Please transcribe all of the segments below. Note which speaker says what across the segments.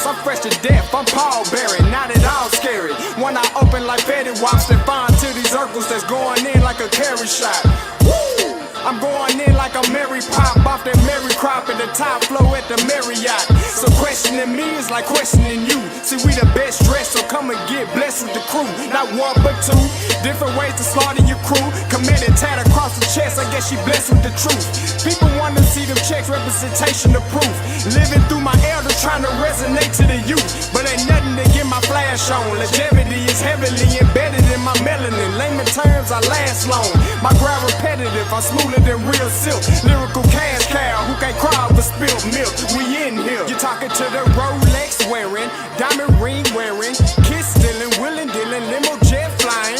Speaker 1: stress. I'm fresh to death, I'm Paul Bearing, not at all scary. When I open like Betty Wops and find to these circles that's going in like a carry shot. Woo! I'm going in like a Mary Pop off that Mary Crop at the top flow at the Marriott. So questioning me is like questioning you. See, we the best dressed, so come and get blessed with the crew. Not one but two, different ways to slaughter your crew. Committed tat across the chest, I guess she blessed with the truth. People want to see them checks, representation of proof. Living through my elders, trying to resonate to the youth. But ain't nothing to get my flash on. Longevity is heavily embedded in my melanin. Layman terms, I last long. My grind repetitive, I'm smoother than real silk. Lyrical cash cow who can't cry over spilled milk. We in here. You're talking to the Rolex wearing, diamond ring wearing, kiss stealing, willing dealing, limo jet flying.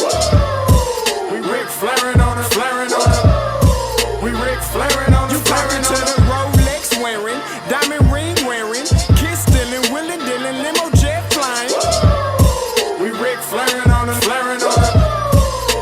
Speaker 1: We Rick flaring on us, flaring on us. We Rick flaring on us, flaring on us. You talking to the Rolex wearing, diamond ring wearing, kiss stealing, willing dealing, limo jet flying. We Rick flaring on us, flaring on us.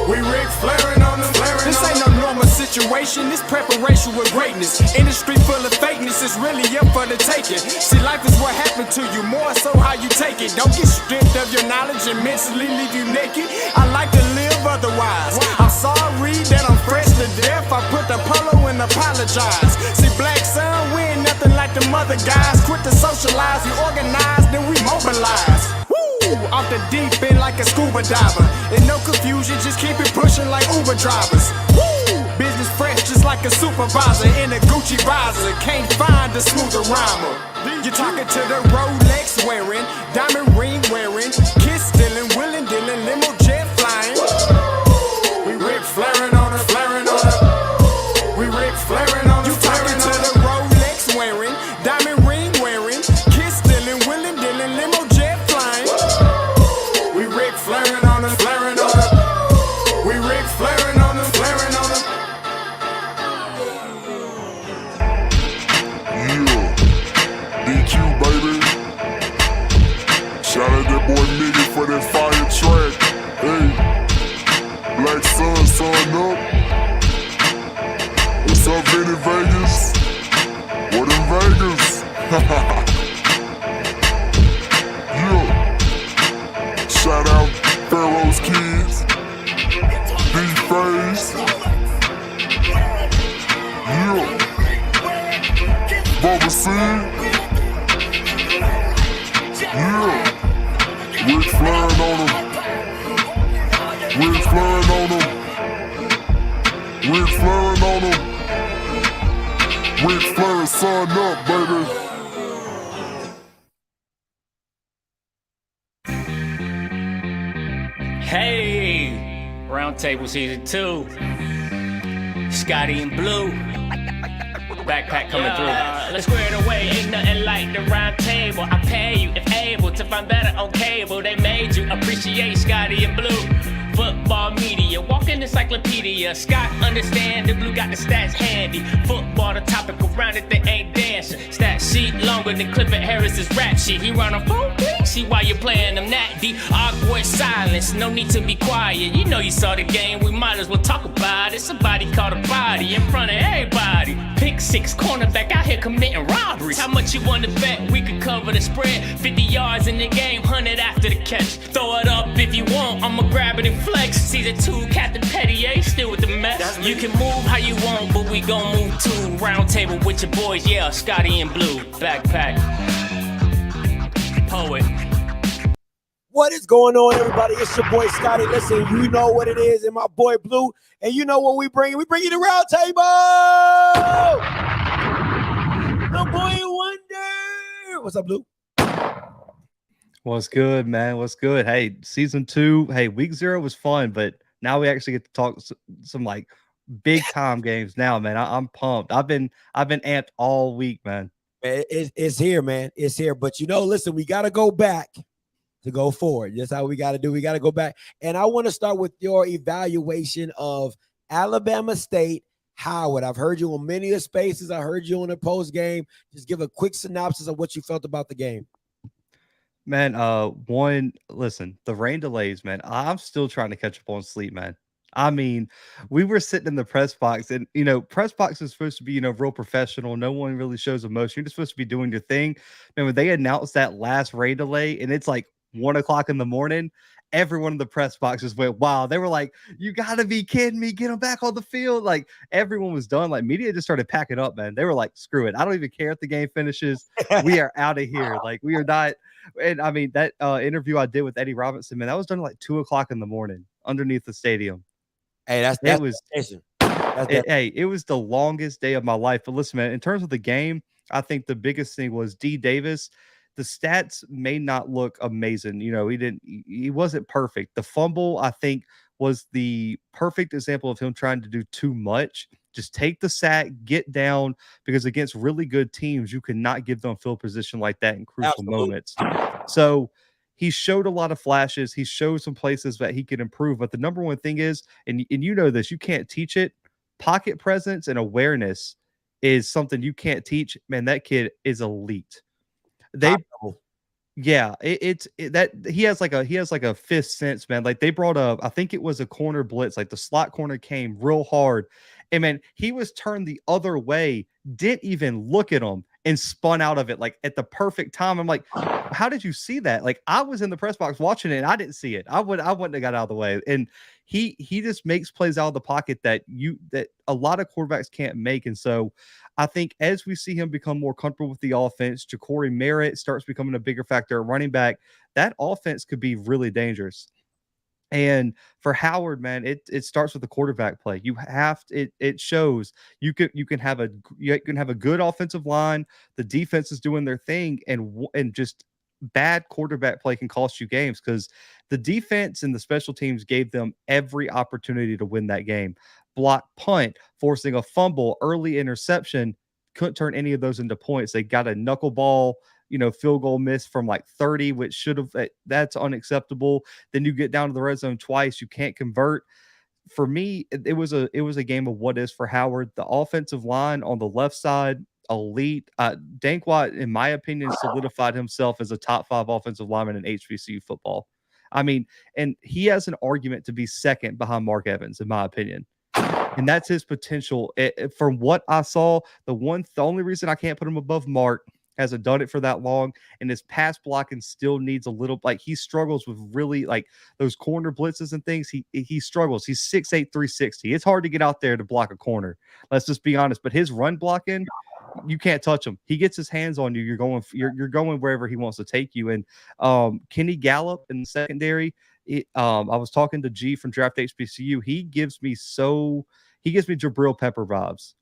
Speaker 1: We Rick flaring on us, flaring on us. This ain't no normal situation, this preparation with greatness. Industry full of fakeness, it's really up for the taking. See, life is what happened to you, more so how you take it. Don't get stripped of your knowledge and mentally leave you naked. I like to live otherwise. I'm sorry that I'm fresh to death. I put the polo and apologize. See, black son, we ain't nothing like the mother guys. Quit to socialize, we organize, then we mobilize. Off the deep end like a scuba diver. And no confusion, just keep it pushing like Uber drivers. Woo! Business fresh just like a supervisor in a Gucci visor. Can't find a smoother rhymer. You're talking to the Rolex wearing, diamond ring wearing, kiss stealing, willing dealing, limo jet flying. We Rick flaring on us, flaring on us. We Rick flaring on us. You talking to the Rolex wearing, diamond ring wearing, kiss stealing, willing dealing, limo jet flying. We Rick flaring on us, flaring on us. We Rick flaring on us, flaring on us.
Speaker 2: Yeah, DQ baby. Shout out that boy Nigga for that fire track. Hey, Black Sun, sun up. What's up, Vinny Vegas? What in Vegas? Yeah. Shout out Pharaoh's Kids, D-Phase. Yeah. Bubba C. Yeah. Rick flaring on him. Rick flaring on him. Rick flaring on him. Rick flaring, sun up, baby.
Speaker 3: Hey, Roundtable Season 2. Scotty and Blue. Backpack coming through. Let's square it away, ain't nothing like the round table. I pay you if able to find better on cable. They made you appreciate Scotty and Blue. Football media, walking encyclopedia. Scott understand the Blue got the stats handy. Football the topic around it, they ain't dancing. Stat sheet longer than Clifford Harris's rap sheet. He run a phone, please see why you playing them that deep. Awkward silence, no need to be quiet. You know you saw the game, we might as well talk about it. Somebody caught a body in front of everybody. Pick six, cornerback out here committing robberies. How much you wanna bet we could cover the spread? 50 yards in the game, 100 after the catch. Throw it up if you want, I'ma grab it and flex. Season 2, Captain Pettier, still with the mess. You can move how you want, but we gon' move too. Round table with your boys, yeah, Scotty and Blue. Backpack. Poet.
Speaker 4: What is going on, everybody? It's your boy Scotty. Listen, you know what it is, and my boy Blue, and you know what we bring. We bring you the round table. The boy wonder. What's up, Blue?
Speaker 5: What's good, man? What's good? Hey, season 2. Hey, week 0 was fun, but now we actually get to talk some like big time games. Now, man, I'm pumped. I've been amped all week, man.
Speaker 4: It's here, man. It's here. But you know, listen, we got to go back to go forward. That's how we got to do. We got to go back. And I want to start with your evaluation of Alabama State Howard. I've heard you on many of spaces. I heard you on the post game. Just give a quick synopsis of what you felt about the game.
Speaker 5: Man, listen, the rain delays, man. I'm still trying to catch up on sleep, man. I mean, we were sitting in the press box, and press box is supposed to be, real professional. No one really shows emotion. You're just supposed to be doing your thing. And when they announced that last rain delay, and it's like 1 o'clock in the morning, everyone in the press box just went, wow. They were like, you gotta be kidding me, get them back on the field. Like, everyone was done. Like, media just started packing up, man. They were like, screw it, I don't even care if the game finishes. We are out of here. Like, we are not. And I mean, that interview I did with Eddie Robinson, man, that was done at like 2 o'clock in the morning underneath the stadium.
Speaker 4: Hey, that's
Speaker 5: It was
Speaker 4: dedication.
Speaker 5: it was the longest day of my life. But listen, man, in terms of the game, I think the biggest thing was D Davis. The stats may not look amazing. He wasn't perfect. The fumble, I think, was the perfect example of him trying to do too much. Just take the sack, get down, because against really good teams, you cannot give them field position like that in crucial moments. So he showed a lot of flashes. He showed some places that he could improve. But the number one thing is, and you know this, you can't teach it. Pocket presence and awareness is something you can't teach. Man, that kid is elite. Yeah, that he has like a fifth sense, man. Like, they brought up, I think it was a corner blitz, like the slot corner came real hard, and man, he was turned the other way, didn't even look at him, and spun out of it like at the perfect time. I'm like, how did you see that? Like, I was in the press box watching it, and I didn't see it. I wouldn't have got out of the way. And he just makes plays out of the pocket that a lot of quarterbacks can't make. And so I think as we see him become more comfortable with the offense, Ja'Cory Merritt starts becoming a bigger factor at running back, that offense could be really dangerous. And for Howard, man, it starts with the quarterback play. You have to, it shows you can have a good offensive line. The defense is doing their thing, and just bad quarterback play can cost you games, because the defense and the special teams gave them every opportunity to win that game. Block punt, forcing a fumble, early interception, couldn't turn any of those into points. They got a knuckleball, field goal miss from like 30, which should have, that's unacceptable. Then you get down to the red zone twice, you can't convert. For me, it was a game of what is for Howard. The offensive line on the left side, elite. Dankwat, in my opinion, solidified himself as a top 5 offensive lineman in HBCU football. I mean, and he has an argument to be second behind Mark Evans, in my opinion. And that's his potential. From what I saw, the only reason I can't put him above Mark, hasn't done it for that long, and his pass blocking still needs a little, like, he struggles with really, like, those corner blitzes and things. He struggles. He's 6'8", 360. It's hard to get out there to block a corner. Let's just be honest. But his run blocking, you can't touch him. He gets his hands on you, you're going wherever he wants to take you. And Kenny Gallup in the secondary, I was talking to G from Draft HBCU. He gives me Jabril Pepper vibes,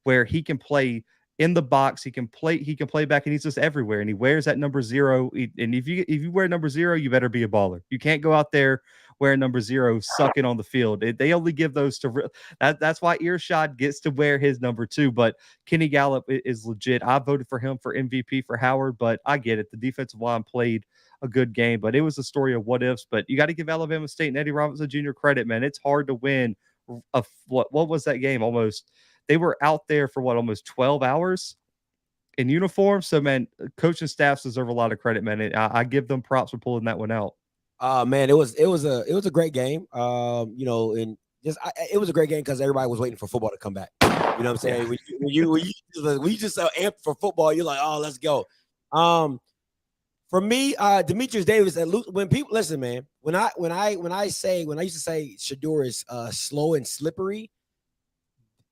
Speaker 5: where he can play in the box, he can play back, and he's just everywhere. And he wears that number 0. And if you wear number 0, you better be a baller. You can't go out there wearing number 0, sucking on the field. They only give those to that's why Earshot gets to wear his number 2. But Kenny Gallup is legit. I voted for him for MVP for Howard, but I get it. The defensive line played a good game, but it was a story of what ifs. But you got to give Alabama State and Eddie Robinson Jr. credit, man. It's hard to win. What was that game? They were out there for almost 12 hours in uniform. So, man, coaching staffs deserve a lot of credit, man. I give them props for pulling that one out.
Speaker 4: Man, it was a great game. And just it was a great game because everybody was waiting for football to come back. You know what I'm saying? Yeah. When you just amped for football, you're like, oh, let's go. For me, Demetrius Davis, when people listen, man, when I used to say Shedeur is slow and slippery,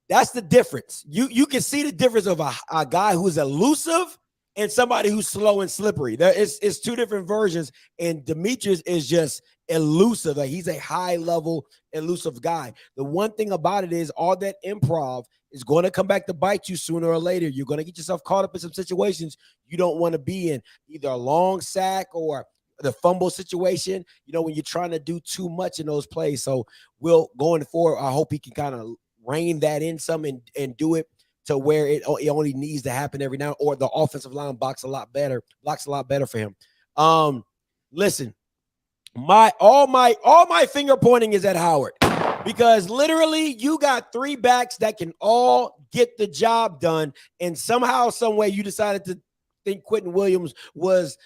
Speaker 4: that's the difference. You can see the difference of a guy who's elusive and somebody who's slow and slippery. It's 2 different versions, and Demetrius is just elusive. Like, he's a high-level elusive guy. The one thing about it is all that improv is going to come back to bite you sooner or later. You're going to get yourself caught up in some situations you don't want to be in, either a long sack or the fumble situation, when you're trying to do too much in those plays. So going forward, I hope he can kind of rein that in some and do it to where it only needs to happen every now, or the offensive line blocks a lot better for him. Listen, all my finger pointing is at Howard, because literally you got 3 backs that can all get the job done, and somehow, some way, you decided to think Quentin Williams was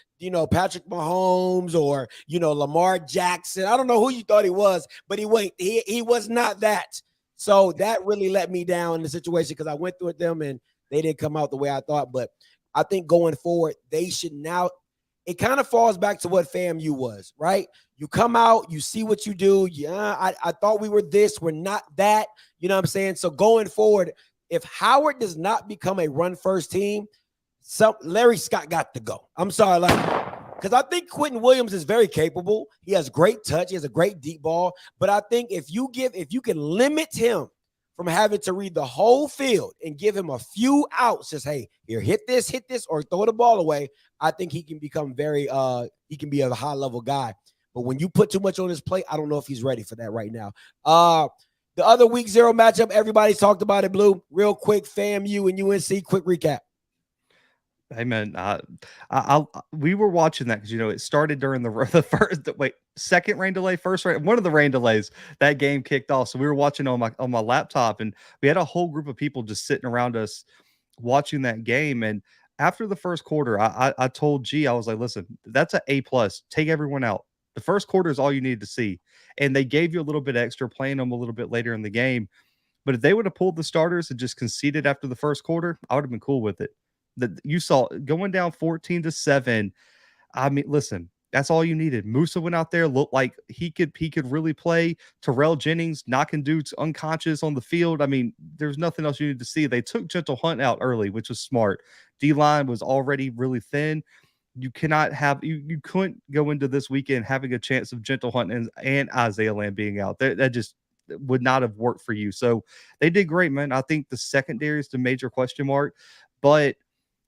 Speaker 4: Patrick Mahomes or, Lamar Jackson. I don't know who you thought he was, but he was not that. So that really let me down in the situation because I went through with them and they didn't come out the way I thought. But I think going forward, they should now – it kind of falls back to what FAMU was, right? You come out, you see what you do. Yeah, I thought we were this. We're not that. You know what I'm saying? So going forward, if Howard does not become a run-first team, Larry Scott got to go. I'm sorry, because I think Quentin Williams is very capable. He has great touch. He has a great deep ball. But I think if you can limit him from having to read the whole field and give him a few outs, just, hey, here, hit this, or throw the ball away, I think he can become he can be a high-level guy. But when you put too much on his plate, I don't know if he's ready for that right now. The other week 0 matchup, everybody's talked about it, Blue. Real quick, FAMU and UNC, quick recap.
Speaker 5: Hey man, we were watching that because it started during the second rain delay, first rain, one of the rain delays. That game kicked off, so we were watching on my laptop, and we had a whole group of people just sitting around us watching that game. And after the first quarter, I told G, I was like, listen, that's an A+. Take everyone out. The first quarter is all you need to see, and they gave you a little bit extra playing them a little bit later in the game. But if they would have pulled the starters and just conceded after the first quarter, I would have been cool with it. That you saw going down 14-7. I mean, listen, that's all you needed. Musa went out there, looked like he could really play. Terrell Jennings knocking dudes unconscious on the field. I mean, there's nothing else you need to see. They took Gentle Hunt out early, which was smart. D-line was already really thin. You cannot have you couldn't go into this weekend having a chance of Gentle Hunt and Isaiah Lamb being out. That just would not have worked for you. So they did great, man. I think the secondary is the major question mark, but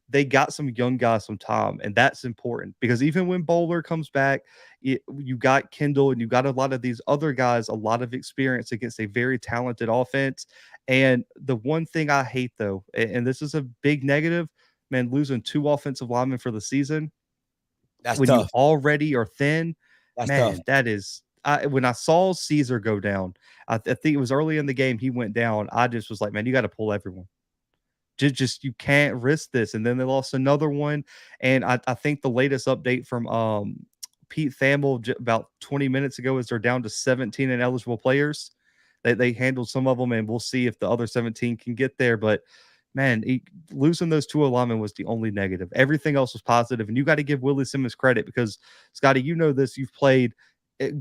Speaker 5: they got some young guys some time, and that's important because even when Bowler comes back, you got Kendall and you got a lot of these other guys, a lot of experience against a very talented offense. And the one thing I hate, though, and this is a big negative, man, losing 2 offensive linemen for the season.
Speaker 4: That's
Speaker 5: when
Speaker 4: tough.
Speaker 5: You already are thin.
Speaker 4: That's
Speaker 5: man,
Speaker 4: tough.
Speaker 5: That is. When I saw Caesar go down, I think it was early in the game he went down. I just was like, man, you got to pull everyone. Just you can't risk this. And then they lost another one. And I think the latest update from PVAMU about 20 minutes ago is they're down to 17 ineligible players. They handled some of them, and we'll see if the other 17 can get there. But man, losing those 2 linemen was the only negative. Everything else was positive. And you got to give Willie Simmons credit because, Scotty, this, you've played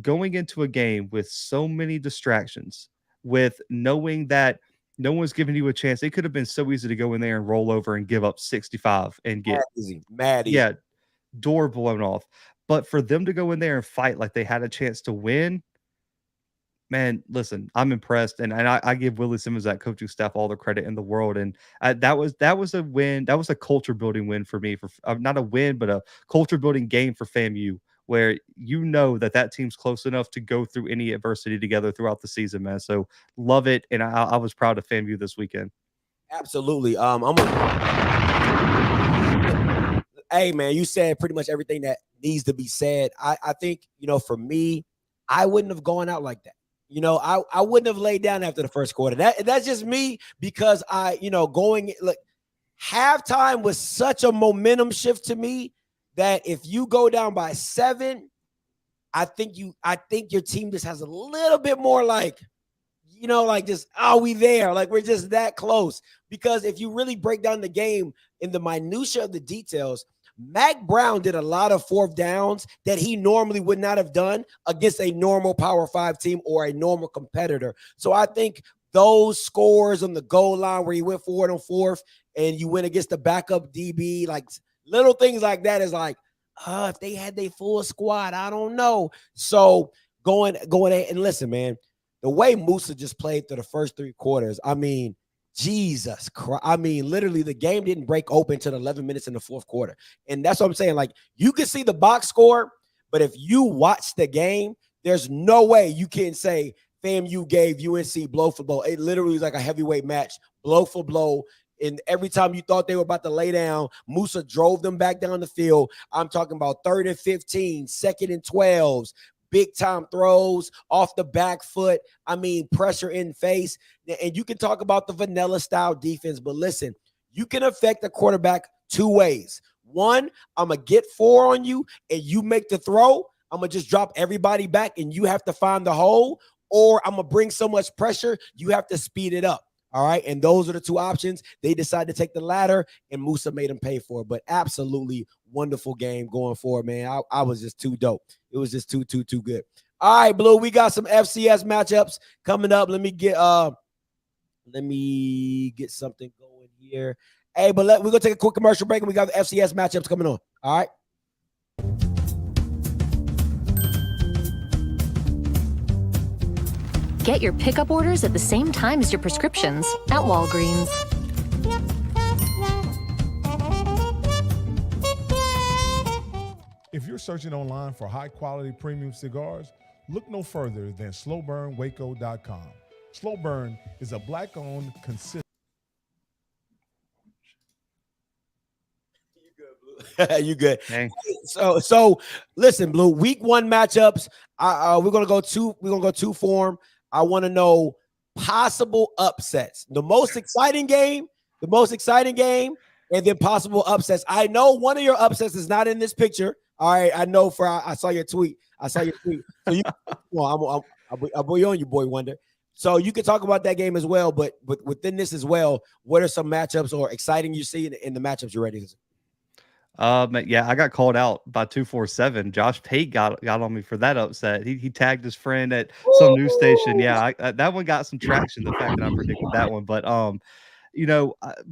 Speaker 5: going into a game with so many distractions, with knowing that no one's giving you a chance. It could have been so easy to go in there and roll over and give up 65 and get
Speaker 4: mad easy.
Speaker 5: Yeah, door blown off. But for them to go in there and fight like they had a chance to win, man, listen, I'm impressed. And I give Willie Simmons, that coaching staff, all the credit in the world. And that was a win. That was a culture building win for me. For not a win, but a culture building game for FAMU, where that team's close enough to go through any adversity together throughout the season, man. So love it, and I was proud of FAMU this weekend.
Speaker 4: Absolutely. Hey, man, you said pretty much everything that needs to be said. I think, for me, I wouldn't have gone out like that. I wouldn't have laid down after the first quarter. That's just me because halftime was such a momentum shift to me that if you go down by 7, I think your team just has a little bit more just, are we there? Like, we're just that close. Because if you really break down the game in the minutia of the details, Mac Brown did a lot of 4th downs that he normally would not have done against a normal Power 5 team or a normal competitor. So I think those scores on the goal line where he went forward on 4th and you went against the backup DB, like little things like that is like, if they had their full squad, I don't know. So going and listen, man, the way Musa just played through the first 3 quarters, I mean, Jesus Christ. I mean, literally the game didn't break open until 11 minutes in the 4th quarter. And that's what I'm saying. Like, you can see the box score, but if you watch the game, there's no way you can say FAMU gave UNC blow for blow. It literally was like a heavyweight match, blow for blow. And every time you thought they were about to lay down, Musa drove them back down the field. I'm talking about 3rd and 15, 2nd and 12s, big time throws off the back foot. I mean, pressure in face. And you can talk about the vanilla style defense, but listen, you can affect the quarterback 2 ways. One, I'm going to get 4 on you and you make the throw. I'm going to just drop everybody back and you have to find the hole, or I'm going to bring so much pressure, you have to speed it up. All right. And those are the 2 options. They decided to take the latter, and Musa made them pay for it. But absolutely wonderful game going forward, man. I was just too dope. It was just too good. All right, Blue, we got some FCS matchups coming up. Let me get something going here. Hey, but we're going to take a quick commercial break, and we got the FCS matchups coming on. All right.
Speaker 6: Get your pickup orders at the same time as your prescriptions at Walgreens.
Speaker 7: If you're searching online for high-quality premium cigars, look no further than slowburnwaco.com. Slow Burn is a Black-owned, consistent.
Speaker 4: You good?
Speaker 5: Dang.
Speaker 4: So listen, Blue. Week 1 matchups. We're gonna go 2. We're gonna go 2 form. I want to know possible upsets. The most exciting game, and then possible upsets. I know one of your upsets is not in this picture. All right, I know I saw your tweet. So you, well, I'll be on you, Boy Wonder. So you can talk about that game as well, but within this as well, what are some matchups or exciting you see in the matchups you're ready to see?
Speaker 5: Yeah, I got called out by 247. Josh Pate got on me for that upset. He tagged his friend at some news station. Yeah, that one got some traction. The fact that I predicted that one, but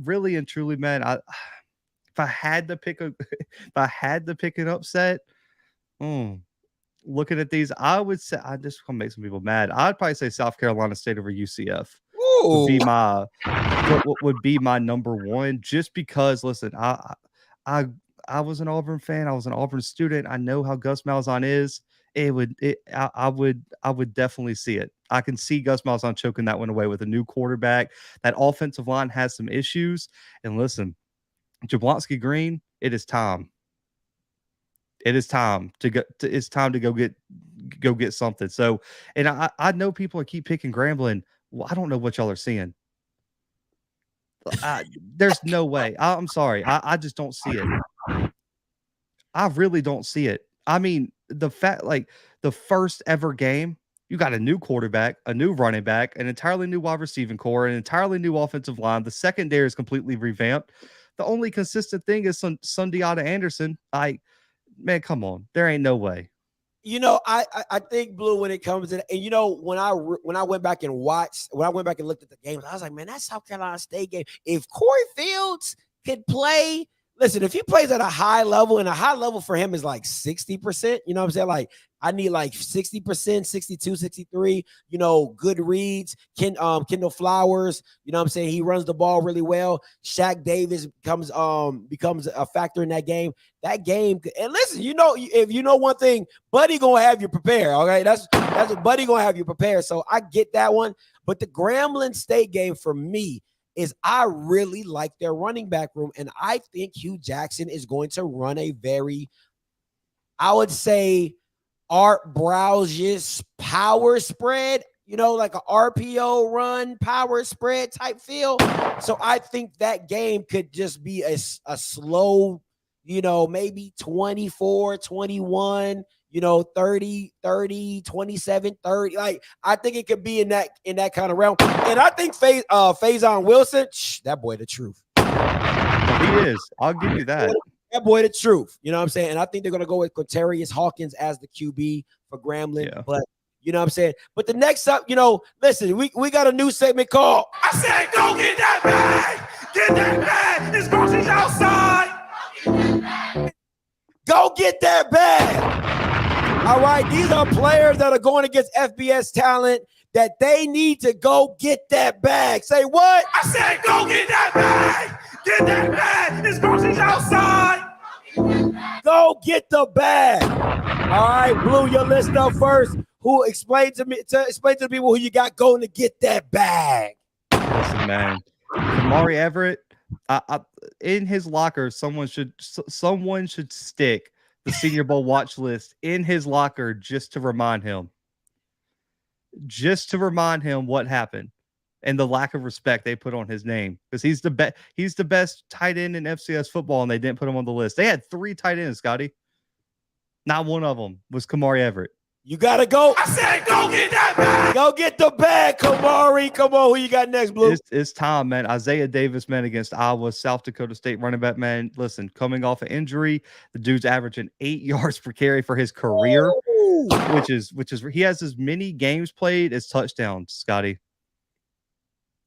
Speaker 5: really and truly, man, if I had to pick an upset, looking at these, I would say I just want to make some people mad. I'd probably say South Carolina State over UCF. Would be my number 1, just because. Listen, I was an Auburn fan. I was an Auburn student. I know how Gus Malzahn is. I would definitely see it. I can see Gus Malzahn choking that one away with a new quarterback. That offensive line has some issues. And listen, Jablonski Green, it is time. It is time to go. It's time to go get something. So, and I know people keep picking Grambling. Well, I don't know what y'all are seeing. There's no way. I'm sorry. I just don't see it. I really don't see it. I mean, the fact, like, the first ever game, you got a new quarterback, a new running back, an entirely new wide receiving core, an entirely new offensive line. The secondary is completely revamped. The only consistent thing is Sundiata Anderson. Man, come on. There ain't no way.
Speaker 4: I think, Blue, when it comes to, and when I went back and looked at the games, I was like, man, that South Carolina State game, if Corey Fields could play, listen, if he plays at a high level, and a high level for him is like 60%, you know what I'm saying? Like, I need like 60%, 62, 63, good reads. Kendall Flowers, you know what I'm saying? He runs the ball really well. Shaq Davis becomes a factor in that game. That game, and listen, if you know one thing, Buddy gonna have you prepared. Okay, that's what Buddy gonna have you prepared. So I get that one. But the Grambling State game for me is I really like their running back room, and I think Hugh Jackson is going to run a very, I would say, Art Browse's power spread, like a RPO run, power spread type feel. So I think that game could just be a slow, maybe 24, 21, 30, 27, 30. Like, I think it could be in that kind of realm. And I think Faison Wilson, that boy the truth.
Speaker 5: He is. I'll give you that.
Speaker 4: That boy the truth. You know what I'm saying? And I think they're going to go with Quintarius Hawkins as the QB for Grambling. Yeah. But you know what I'm saying? But the next up, listen, we got a new segment called
Speaker 1: I said, go get that bag! Get that bag! It's groceries outside!
Speaker 4: Go get that bag! All right, these are players that are going against FBS talent that they need to go get that bag. Say what?
Speaker 1: I said, go get that bag! Get that bag! It's groceries outside!
Speaker 4: Go get the bag. All right, Blue, your list up first. Who explain to the people who you got going to get that bag?
Speaker 5: Listen, man, Kamari Everett, in his locker, someone should stick the Senior Bowl watch list in his locker just to remind him what happened. and the lack of respect they put on his name, because he's the best tight end in FCS football, and they didn't put him on the list. They had 3 tight ends, Scotty. Not one of them was Kamari Everett.
Speaker 4: You gotta go.
Speaker 1: I said, go get that bag.
Speaker 4: Go get the bag, Kamari. Come on, who you got next, Blue?
Speaker 5: It's time, man. Isaiah Davis, man, against Iowa, South Dakota State running back, man. Listen, coming off an injury, the dude's averaging 8 yards per carry for his career,
Speaker 4: Ooh.
Speaker 5: which is he has as many games played as touchdowns, Scotty.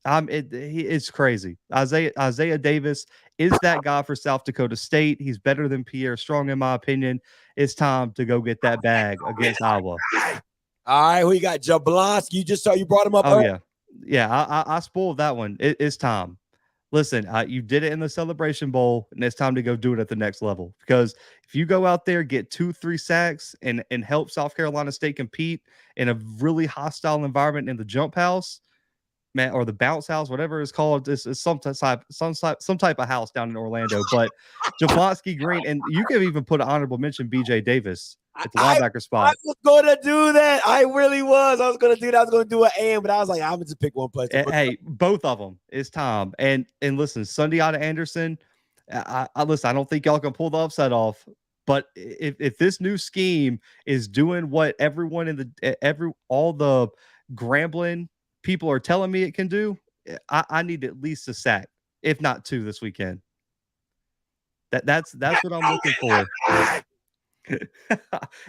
Speaker 5: It's crazy. Isaiah Davis is that guy for South Dakota State. He's better than Pierre Strong, in my opinion. It's time to go get that bag against Iowa.
Speaker 4: All right, who you got? Jablonski. You just saw you brought him up.
Speaker 5: Oh, yeah. I spoiled that one. It's time. Listen, you did it in the Celebration Bowl, and it's time to go do it at the next level. Because if you go out there, get 2-3 sacks, and help South Carolina State compete in a really hostile environment in the jump house, man, or the bounce house, whatever it's called, this is some type of house down in Orlando. But Jablonski Green, and you can even put an honorable mention BJ Davis at the linebacker spot.
Speaker 4: I was gonna do that. I really was. I was gonna do that. I was gonna do an AM, but I was like, I'm gonna just pick one place.
Speaker 5: Hey, both of them. It's time. And listen, Sundiata Anderson. I listen. I don't think y'all can pull the upset off. But if this new scheme is doing what everyone in all the Grambling people are telling me it can do, I need at least a sack, if not 2 this weekend. That's what I'm looking for.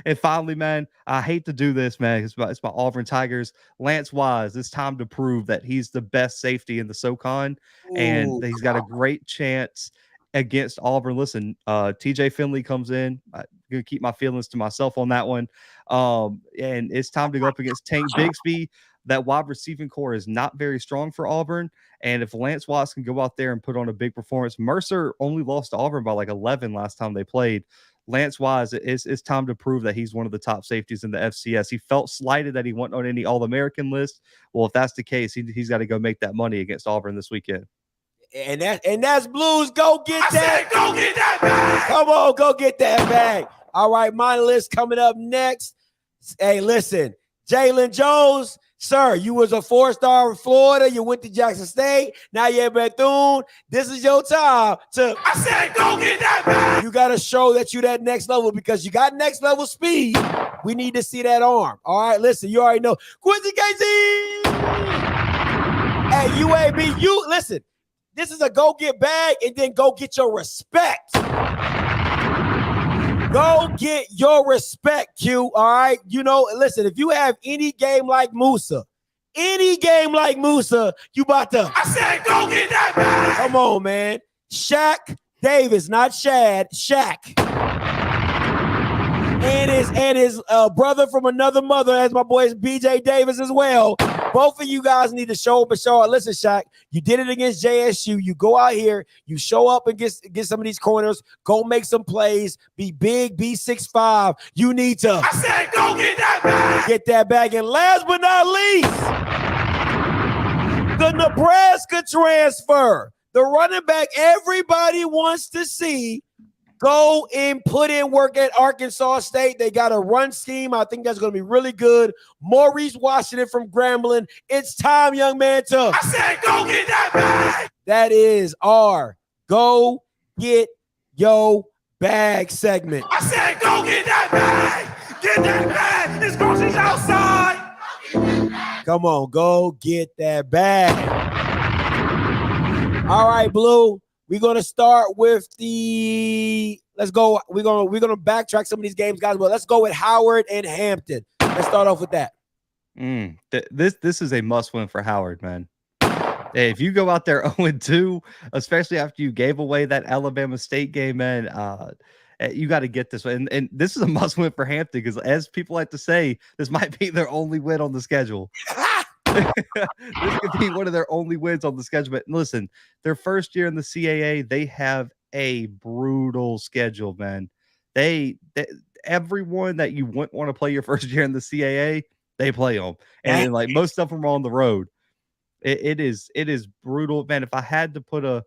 Speaker 5: And finally, man, I hate to do this, man. It's my Auburn Tigers. Lance Wise, it's time to prove that he's the best safety in the SoCon, and he's got a great chance against Auburn. Listen, TJ Finley comes in. I'm gonna keep my feelings to myself on that one. And it's time to go up against Tank Bigsby. That wide receiving core is not very strong for Auburn. And if Lance Watts can go out there and put on a big performance, Mercer only lost to Auburn by like 11 last time they played. Lance Wise, it's time to prove that he's one of the top safeties in the FCS. He felt slighted that he wasn't on any All-American list. Well, if that's the case, he's got to go make that money against Auburn this weekend.
Speaker 4: And that's Blues. Go get that.
Speaker 1: Go get that bag.
Speaker 4: Come on, go get that bag. All right, my list coming up next. Hey, listen, Jalen Jones. Sir, you was a 4-star in Florida. You went to Jackson State. Now you're at Bethune. This is your time to.
Speaker 1: I said, go get that bag.
Speaker 4: You got to show that you that next level, because you got next level speed. We need to see that arm. All right, listen, you already know. Quincy Casey. Hey, UAB, you listen. This is a go get bag, and then go get your respect. Go get your respect, Q. All right. You know, listen, if you have any game like Musa, you about to.
Speaker 1: I said, go get that bag.
Speaker 4: Come on, man. Shaq Davis, not Shad, Shaq. And his brother from another mother, as my boy is BJ Davis as well. Both of you guys need to show up and show up. Listen, Shaq, you did it against JSU. You go out here, you show up and get some of these corners, go make some plays, be big, be 6'5". You need to.
Speaker 1: I said, go get that bag.
Speaker 4: Get that bag. And last but not least, the Nebraska transfer, the running back everybody wants to see. Go and put in work at Arkansas State. They got a run scheme. I think that's going to be really good. Maurice Washington from Grambling. It's time, young man, to.
Speaker 1: I said, go get that bag.
Speaker 4: That is our Go Get Yo Bag segment.
Speaker 1: I said, go get that bag. Get that bag. This groceries outside.
Speaker 4: Come on, go get that bag. All right, Blue. We're gonna start with the. Let's go. We're gonna backtrack some of these games, guys. But let's go with Howard and Hampton. Let's start off with that.
Speaker 5: This is a must-win for Howard, man. Hey, if you go out there 0-2, especially after you gave away that Alabama State game, man, you got to get this one. And this is a must-win for Hampton, because, as people like to say, this might be their only win on the schedule. This could be one of their only wins on the schedule. But listen, their first year in the CAA, they have a brutal schedule, man. They everyone that you wouldn't want to play your first year in the CAA, they play them, and like most of them are on the road. It is brutal, man. If I had to put a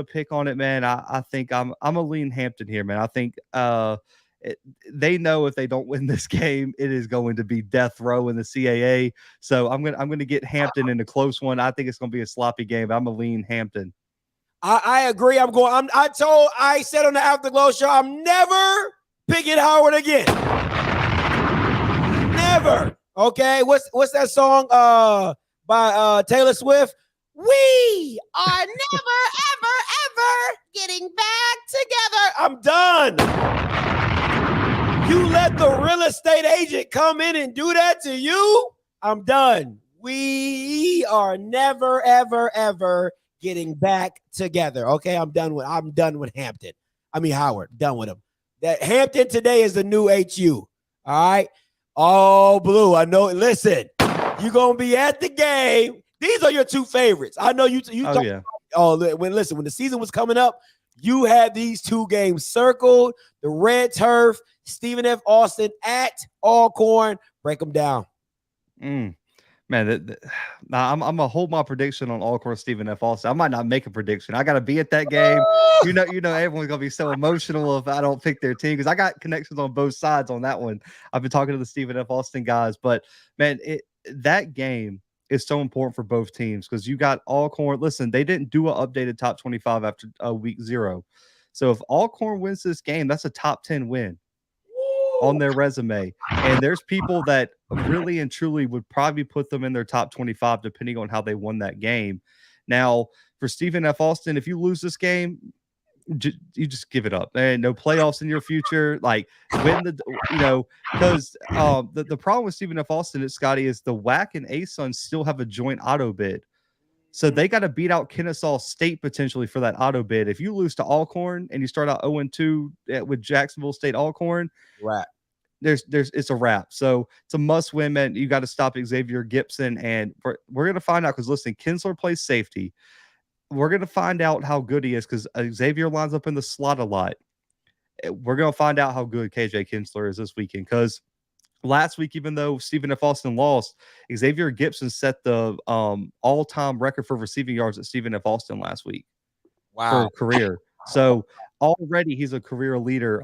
Speaker 5: pick on it, man, I think I'm a lean Hampton here, man. I think they know if they don't win this game, it is going to be death row in the CAA. So I'm gonna get Hampton in a close one. I think it's gonna be a sloppy game. I'm gonna lean Hampton.
Speaker 4: I agree. I said on the Afterglow show, I'm never picking Howard again. Never. Okay. What's that song by Taylor Swift? We are never, ever, ever getting back together. I'm done. You let the real estate agent come in and do that to you? I'm done. We are never, ever, ever getting back together. Okay, I'm done with Hampton. I mean Howard. Done with him. That Hampton today is the new HU. All right. All blue. I know. Listen, you're gonna be at the game. These are your two favorites. I know you.
Speaker 5: Oh yeah.
Speaker 4: When the season was coming up, you had these two games circled. The red turf, Stephen F. Austin at Alcorn. Break them down.
Speaker 5: Man, I'm gonna hold my prediction on Alcorn Stephen F. Austin. I might not make a prediction. I gotta be at that game. You know, everyone's gonna be so emotional if I don't pick their team because I got connections on both sides on that one. I've been talking to the Stephen F. Austin guys, but man, that game is so important for both teams because you got Alcorn. Listen, they didn't do an updated top 25 after week 0. So if Alcorn wins this game, that's a top 10 win on their resume. And there's people that really and truly would probably put them in their top 25 depending on how they won that game. Now, for Stephen F. Austin, if you lose this game, you just give it up. There ain't no playoffs in your future. Like win because the problem with Stephen F. Austin is, Scotty, is the WAC and ASUN still have a joint auto bid. So they got to beat out Kennesaw State potentially for that auto bid. If you lose to Alcorn and you start out 0-2 with Jacksonville State Alcorn,
Speaker 4: right,
Speaker 5: it's a wrap. So it's a must win, man. You got to stop Xavier Gibson, and we're gonna find out because listen, Kinsler plays safety. We're gonna find out how good he is because Xavier lines up in the slot a lot. We're gonna find out how good KJ Kinsler is this weekend because last week, even though Stephen F. Austin lost, Xavier Gibson set the all-time record for receiving yards at Stephen F. Austin last week.
Speaker 4: Wow.
Speaker 5: For career. So already he's a career leader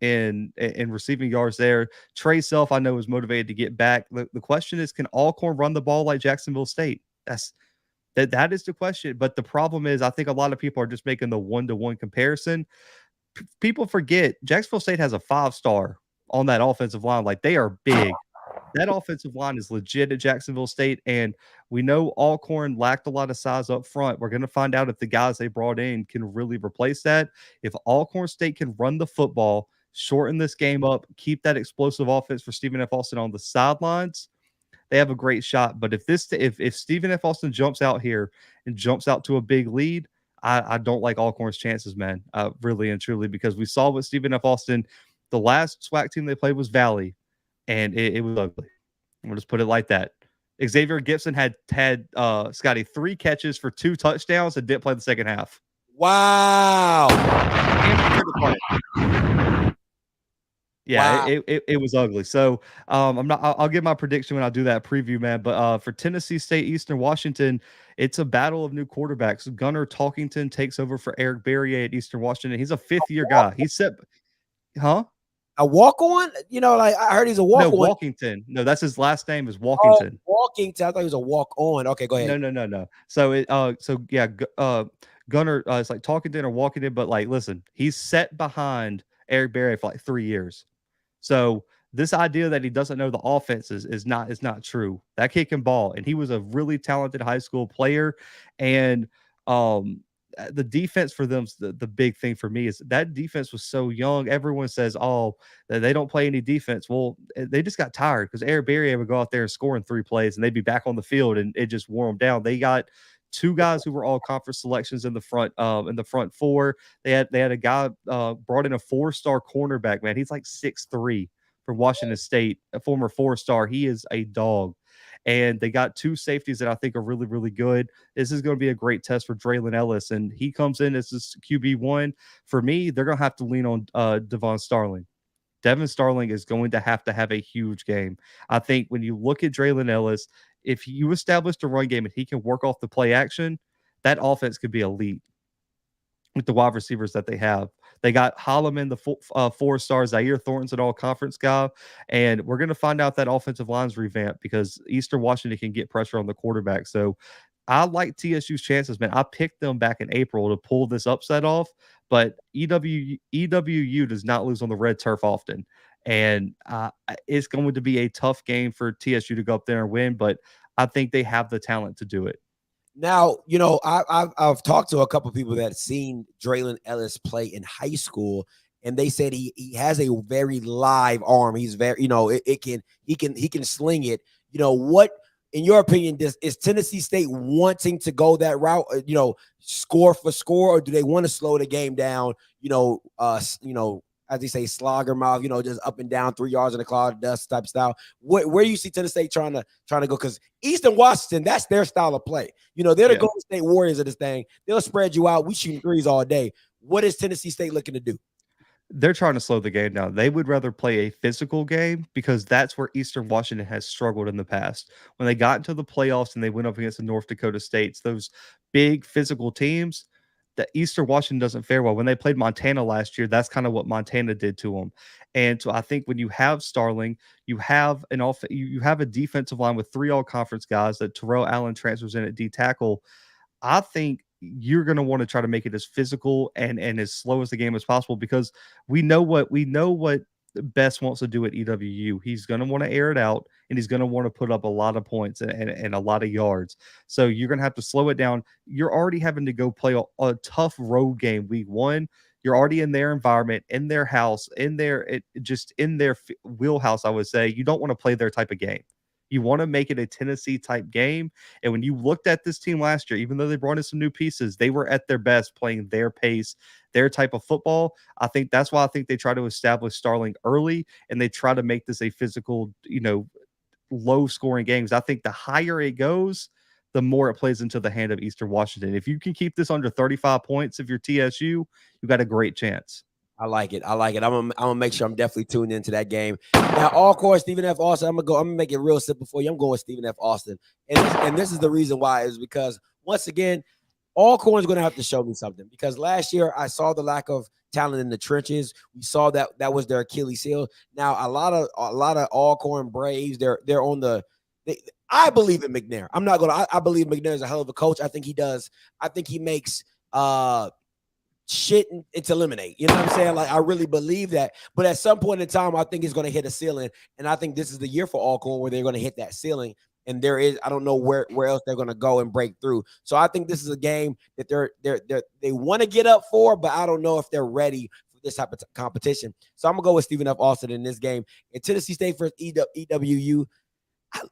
Speaker 5: in receiving yards there. Trey Self, I know, is motivated to get back. The question is, can Alcorn run the ball like Jacksonville State? That is the question. But the problem is, I think a lot of people are just making the one-to-one comparison. People forget Jacksonville State has a 5-star on that offensive line. Like, they are big. That offensive line is legit at Jacksonville State, and we know Alcorn lacked a lot of size up front. We're going to find out if the guys they brought in can really replace that. If Alcorn State can run the football, shorten this game up, keep that explosive offense for Stephen F. Austin on the sidelines, they have a great shot. But if Stephen F. Austin jumps out here and jumps out to a big lead, I don't like Alcorn's chances, man, really and truly, because we saw with Stephen F. Austin, the last SWAC team they played was Valley, and it was ugly. We'll just put it like that. Xavier Gibson had Scotty 3 catches for 2 touchdowns and didn't play the second half.
Speaker 4: Wow.
Speaker 5: Yeah,
Speaker 4: wow.
Speaker 5: It was ugly. So I'll give my prediction when I do that preview, man. But for Tennessee State, Eastern Washington, it's a battle of new quarterbacks. Gunnar Talkington takes over for Eric Berrier at Eastern Washington. He's a 5th-year guy. He's set, huh?
Speaker 4: A walk-on? You know, like I heard he's a walk-on.
Speaker 5: No, Walkington. No, that's his last name is Walkington.
Speaker 4: Oh, Walkington. I thought he was a walk-on. Okay, go ahead.
Speaker 5: No. So Gunnar, it's like Talkington or Walkington, but like, listen, he's set behind Eric Berry for like 3 years. So this idea that he doesn't know the offense is not true. That kid can ball, and he was a really talented high school player. And the defense for them, the big thing for me is that defense was so young. Everyone says, oh, they don't play any defense. Well, they just got tired because Eric Berry would go out there and score in 3 plays, and they'd be back on the field, and it just wore them down. They got 2 guys who were all conference selections in the front 4. They had a guy brought in a 4-star cornerback, man. He's like 6'3" from Washington State, a former 4-star. He is a dog. And they got 2 safeties that I think are really, really good. This is going to be a great test for Draylon Ellis, and he comes in as this QB1. For me, they're going to have to lean on Devon Starling. Devin Starling is going to have a huge game. I think when you look at Draylon Ellis, if you establish the run game and he can work off the play action, that offense could be elite with the wide receivers that they have. They got Holloman, the 4-star Zaire Thornton's an all-conference guy, and we're going to find out that offensive line's revamped because Eastern Washington can get pressure on the quarterback. So I like TSU's chances, man. I picked them back in April to pull this upset off, but EWU does not lose on the red turf often. And it's going to be a tough game for TSU to go up there and win, but I think they have the talent to do it.
Speaker 4: Now, I've talked to a couple of people that have seen Draylon Ellis play in high school, and they said he has a very live arm. He's very, he can sling it. What, in your opinion, is Tennessee State wanting to go that route? Score for score, or do they want to slow the game down? As they say, slogger mouth, just up and down, 3 yards in the cloud of dust type style. Where you see Tennessee State trying to go? Because Eastern Washington, that's their style of play. They're the Golden State Warriors of this thing. They'll spread you out. We shooting threes all day. What is Tennessee State looking to do?
Speaker 5: They're trying to slow the game down. They would rather play a physical game because that's where Eastern Washington has struggled in the past. When they got into the playoffs and they went up against the North Dakota States, those big physical teams, that Eastern Washington doesn't fare well. When they played Montana last year, that's kind of what Montana did to them. And so I think when you have Starling, you have you have a defensive line with 3 all-conference guys that Terrell Allen transfers in at D tackle. I think you're going to want to try to make it as physical and as slow as the game as possible because we know what Best wants to do at EWU. He's going to want to air it out, and he's going to want to put up a lot of points and a lot of yards. So you're going to have to slow it down. You're already having to go play a tough road game week 1. You're already in their environment, in their house, in their wheelhouse, I would say. You don't want to play their type of game. You want to make it a Tennessee type game. And when you looked at this team last year, even though they brought in some new pieces, they were at their best playing their pace, their type of football. I think that's why I think they try to establish Starling early and they try to make this a physical, low scoring games. I think the higher it goes, the more it plays into the hand of Eastern Washington. If you can keep this under 35 points, if you're TSU, you got a great chance.
Speaker 4: I like it. I'm gonna make sure I'm definitely tuned into that game. Now, Alcorn, Stephen F. Austin. I'm gonna make it real simple for you. I'm going with Stephen F. Austin, and this is the reason why is because once again, Alcorn's gonna have to show me something because last year I saw the lack of talent in the trenches. We saw that was their Achilles heel. Now a lot of Alcorn Braves, they're on the. I believe in McNair. I'm not gonna. I believe McNair is a hell of a coach. I think he does. I think he makes shit into lemonade. You know what I'm saying? Like, I really believe that. But at some point in time, I think it's going to hit a ceiling. And I think this is the year for Alcorn where they're going to hit that ceiling. And I don't know where else they're going to go and break through. So I think this is a game that they want to get up for, but I don't know if they're ready for this type of competition. So I'm going to go with Stephen F. Austin in this game. And Tennessee State versus EWU.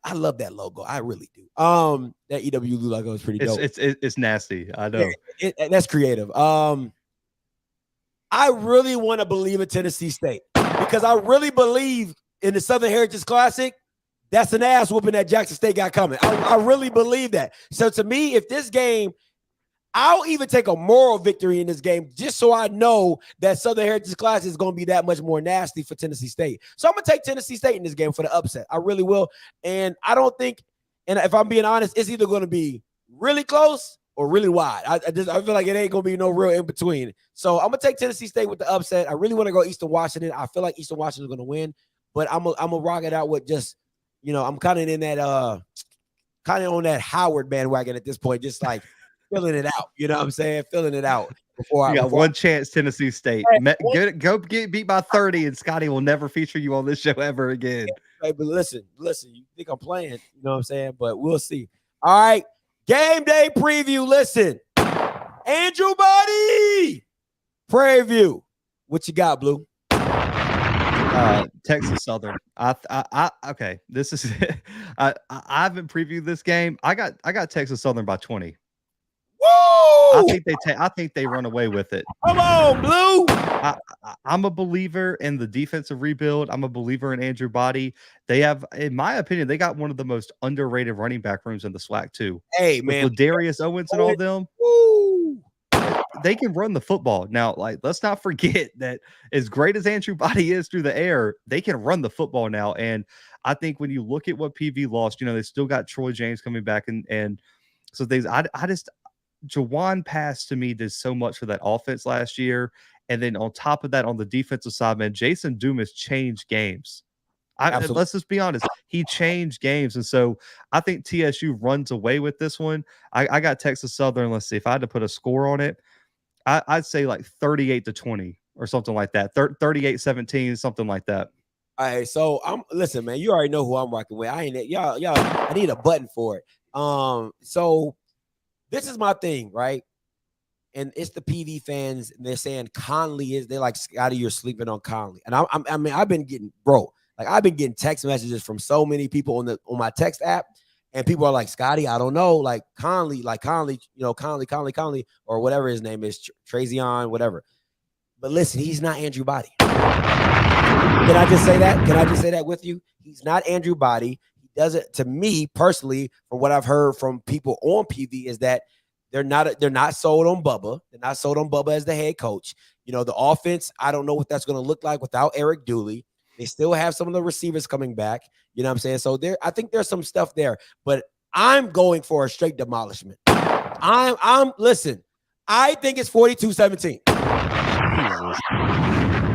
Speaker 4: I love that logo. I really do. That EWU logo is pretty dope.
Speaker 5: It's nasty. I know.
Speaker 4: That's creative. I really want to believe in Tennessee State because I really believe in the Southern Heritage Classic. That's an ass whooping that Jackson State got coming. I really believe that. So to me, if this game, I'll even take a moral victory in this game just so I know that Southern Heritage Classic is going to be that much more nasty for Tennessee State. So I'm going to take Tennessee State in this game for the upset. I really will. And I don't think, and if I'm being honest, it's either going to be really close or really wide. I feel like it ain't going to be no real in between. So I'm going to take Tennessee State with the upset. I really want to go Eastern Washington. I feel like Eastern Washington is going to win, but I'm going to rock it out with just, I'm kind of in that, kind of on that Howard bandwagon at this point, just like filling it out. You know what I'm saying? Filling it out.
Speaker 5: You got one chance, Tennessee State. Go get beat by 30, and Scotty will never feature you on this show ever again.
Speaker 4: Hey, but listen, you think I'm playing, you know what I'm saying? But we'll see. All right. Game day preview. Listen, Andrew Buddy preview. What you got, Blue?
Speaker 5: Texas Southern. Okay. This is I haven't previewed this game. I got Texas Southern by 20.
Speaker 4: Woo!
Speaker 5: I think they run away with it.
Speaker 4: Come on, Blue.
Speaker 5: I'm a believer in the defensive rebuild. I'm a believer in Andrew Body. They have, in my opinion, they got one of the most underrated running back rooms in the SWAC too.
Speaker 4: Hey, man,
Speaker 5: with Darius Owens and all them.
Speaker 4: Woo!
Speaker 5: They can run the football. Now, like, let's not forget that as great as Andrew Body is through the air, they can run the football now. And I think when you look at what PV lost, they still got Troy James coming back and so things. Jawan Pass to me did so much for that offense last year, And then on top of that, on the defensive side, man, Jason Dumas changed games. Let's just be honest. He changed games. And so I think TSU runs away with this one. I got Texas Southern. Let's see. If I had to put a score on it, I'd say like 38-20 or something like that. 38-17, something like that.
Speaker 4: All right. So listen, man, you already know who I'm rocking with. I need a button for it. So this is my thing, right? And it's the PV fans, and they're saying they're like, Scotty, you're sleeping on Conley. And I've been getting text messages from so many people on my text app, and people are like, Scotty, I don't know, like Conley, Conley, or whatever his name is, Trazion, whatever. But listen, he's not Andrew Body. Can I just say that? Can I just say that with you? He's not Andrew Body. He does it, to me personally, from what I've heard from people on PV, is that they're not sold on Bubba. They're not sold on Bubba as the head coach. You know, the offense, I don't know what that's going to look like without Eric Dooley. They still have some of the receivers coming back. You know what I'm saying? So I think there's some stuff there, but I'm going for a straight demolishment. Listen, I think it's 42-17.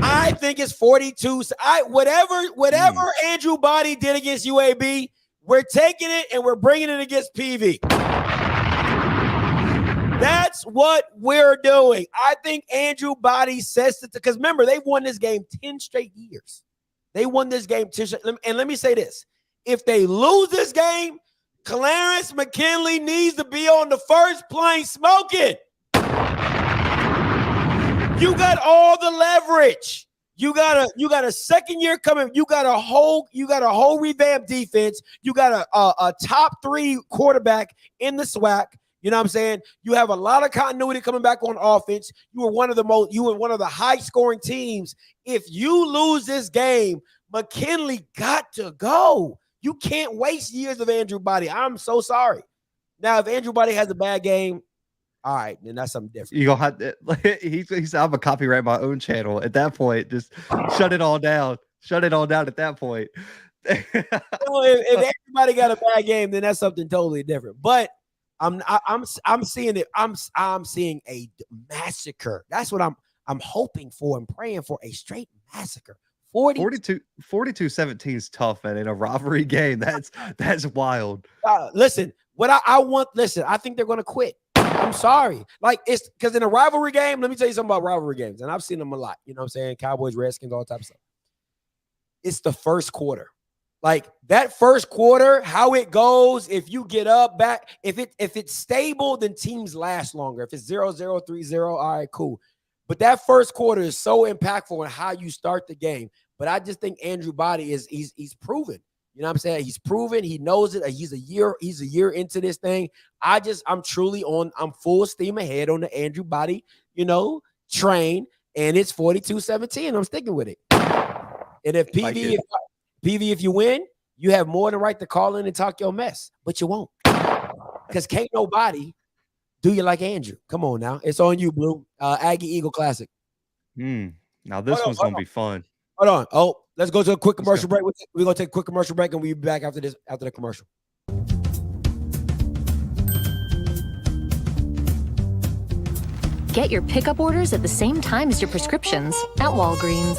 Speaker 4: I think it's 42. Whatever Andrew Body did against UAB, we're taking it and we're bringing it against PV. That's what we're doing. I think Andrew Body says it, because remember, they've won this game 10 straight years. They won this game 10 straight. And let me say this. If they lose this game, Clarence McKinley needs to be on the first plane smoking. You got all the leverage. You got a second year coming. You got a whole revamped defense. You got a top 3 quarterback in the SWAC. You know what I'm saying? You have a lot of continuity coming back on offense. You were one of the high scoring teams. If you lose this game, McKinley got to go. You can't waste years of Andrew Body. I'm so sorry. Now, if Andrew Body has a bad game, all right, then that's something different.
Speaker 5: You gonna have to, he said, I'm gonna copyright my own channel. At that point, just shut it all down. Shut it all down at that point.
Speaker 4: If everybody got a bad game, then that's something totally different. But I'm seeing it. I'm seeing a massacre. That's what I'm hoping for and praying for, a straight massacre.
Speaker 5: 42-17 is tough, man. In a rivalry game, that's wild.
Speaker 4: Listen, I think they're gonna quit. I'm sorry. Like, it's because in a rivalry game, let me tell you something about rivalry games, and I've seen them a lot. You know what I'm saying? Cowboys, Redskins, all types of stuff. It's the first quarter. Like, that first quarter, how it goes, if you get up back, if it's stable, then teams last longer. If it's 0-0, 3-0, all right, cool. But that first quarter is so impactful in how you start the game. But I just think Andrew Body he's proven. You know what I'm saying? He's proven, he knows it. He's a year into this thing. I'm full steam ahead on the Andrew Body, train, and it's 42-17. I'm sticking with it. And if PV, if you win, you have more than right to call in and talk your mess, but you won't. Because can't nobody do you like Andrew. Come on now. It's on you, Blue. Aggie Eagle Classic.
Speaker 5: Now this one's going to be fun.
Speaker 4: Hold on. Oh, let's go to a quick commercial break. We're going to take a quick commercial break, and we'll be back after the commercial.
Speaker 6: Get your pickup orders at the same time as your prescriptions at Walgreens.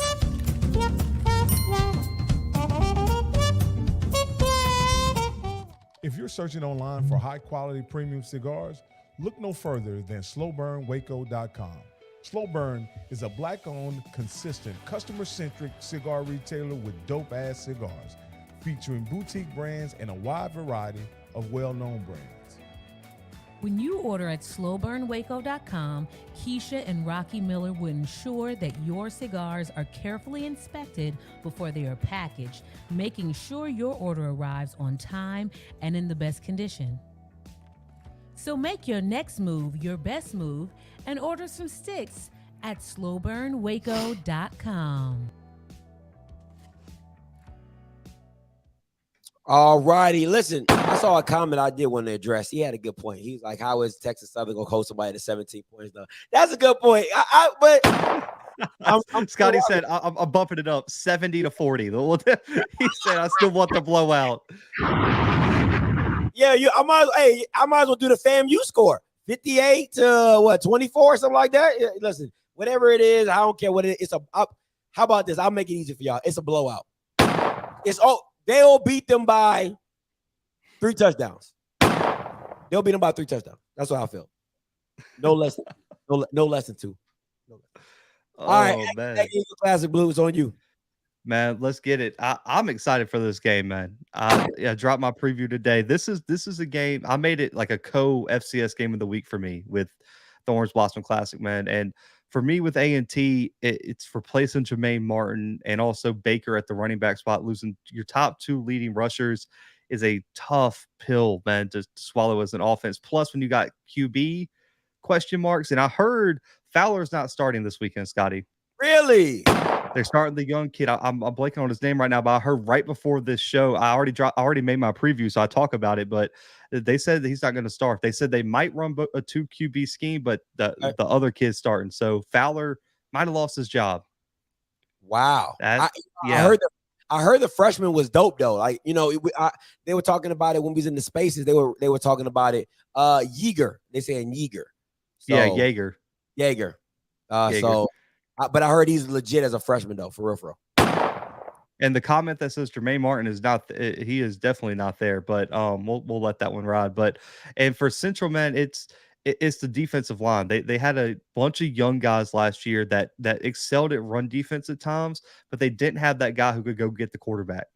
Speaker 7: If you're searching online for high-quality premium cigars, look no further than slowburnwaco.com. Slow Burn is a black-owned, consistent, customer-centric cigar retailer with dope-ass cigars, featuring boutique brands and a wide variety of well-known brands.
Speaker 8: When you order at slowburnwaco.com, Keisha and Rocky Miller will ensure that your cigars are carefully inspected before they are packaged, making sure your order arrives on time and in the best condition. So make your next move your best move and order some sticks at slowburnwaco.com.
Speaker 4: All righty. Listen, I saw a comment I did want to address. He had a good point. He's like, how is Texas Southern going to hold somebody to 17 points, though? That's a good point. But
Speaker 5: Scotty said, I'm bumping it up 70-40. He said, I still want the blowout.
Speaker 4: Yeah, I might as well do the FAMU score. 58 to 24, something like that. Yeah, listen, whatever it is, I don't care what it is. How about this? I'll make it easy for y'all. It's a blowout. They'll beat them by 3 touchdowns. They'll beat them by 3 touchdowns. That's what I feel. No less than 2. No less than 2. All right, Aggie Eagle Classic Blue is on you.
Speaker 5: Man, let's get it. I'm excited for this game, man. I dropped my preview today. This is a game. I made it like a co-FCS game of the week for me with the Orange Blossom Classic, man. And for me with A&T, it's replacing Jermaine Martin and also Baker at the running back spot. Losing your top 2 leading rushers is a tough pill, man, to swallow as an offense. Plus, when you got QB question marks, and I heard Fowler's not starting this weekend, Scotty.
Speaker 4: Really?
Speaker 5: They're starting the young kid. I'm blanking on his name right now, but I heard right before this show, I already made my preview, so I talk about it. But they said that he's not going to start. They said they might run a 2 QB scheme, but the other kid's starting. So Fowler might have lost his job.
Speaker 4: Wow. I heard the freshman was dope though. Like, you know, they were talking about it when we was in the spaces. They were talking about it. Yeager. They saying Yeager. So,
Speaker 5: yeah, Jaeger.
Speaker 4: Jaeger. But I heard he's legit as a freshman though, for real.
Speaker 5: And the comment that says Jermaine Martin is not, he is definitely not there. But we'll let that one ride. But and for Central, man, it's the defensive line. They had a bunch of young guys last year that excelled at run defense at times, but they didn't have that guy who could go get the quarterback.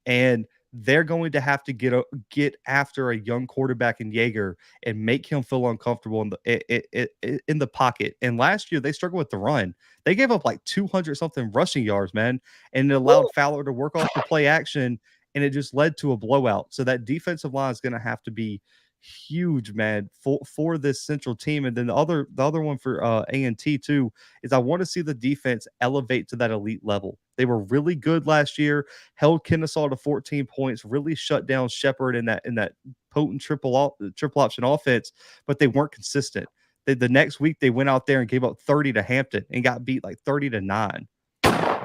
Speaker 5: And they're going to have to get after a young quarterback in Jaeger and make him feel uncomfortable in the pocket. And last year they struggled with the run. They gave up like 200 something rushing yards, man, and it allowed Fowler to work off the play action, and it just led to a blowout. So that defensive line is going to have to be huge, man, for this Central team. And then the other one for A&T too is I want to see the defense elevate to that elite level. They were really good last year, held Kennesaw to 14 points, really shut down Shepherd in that potent triple option offense, but they weren't consistent. The next week they went out there and gave up 30 to Hampton and got beat like 30-9.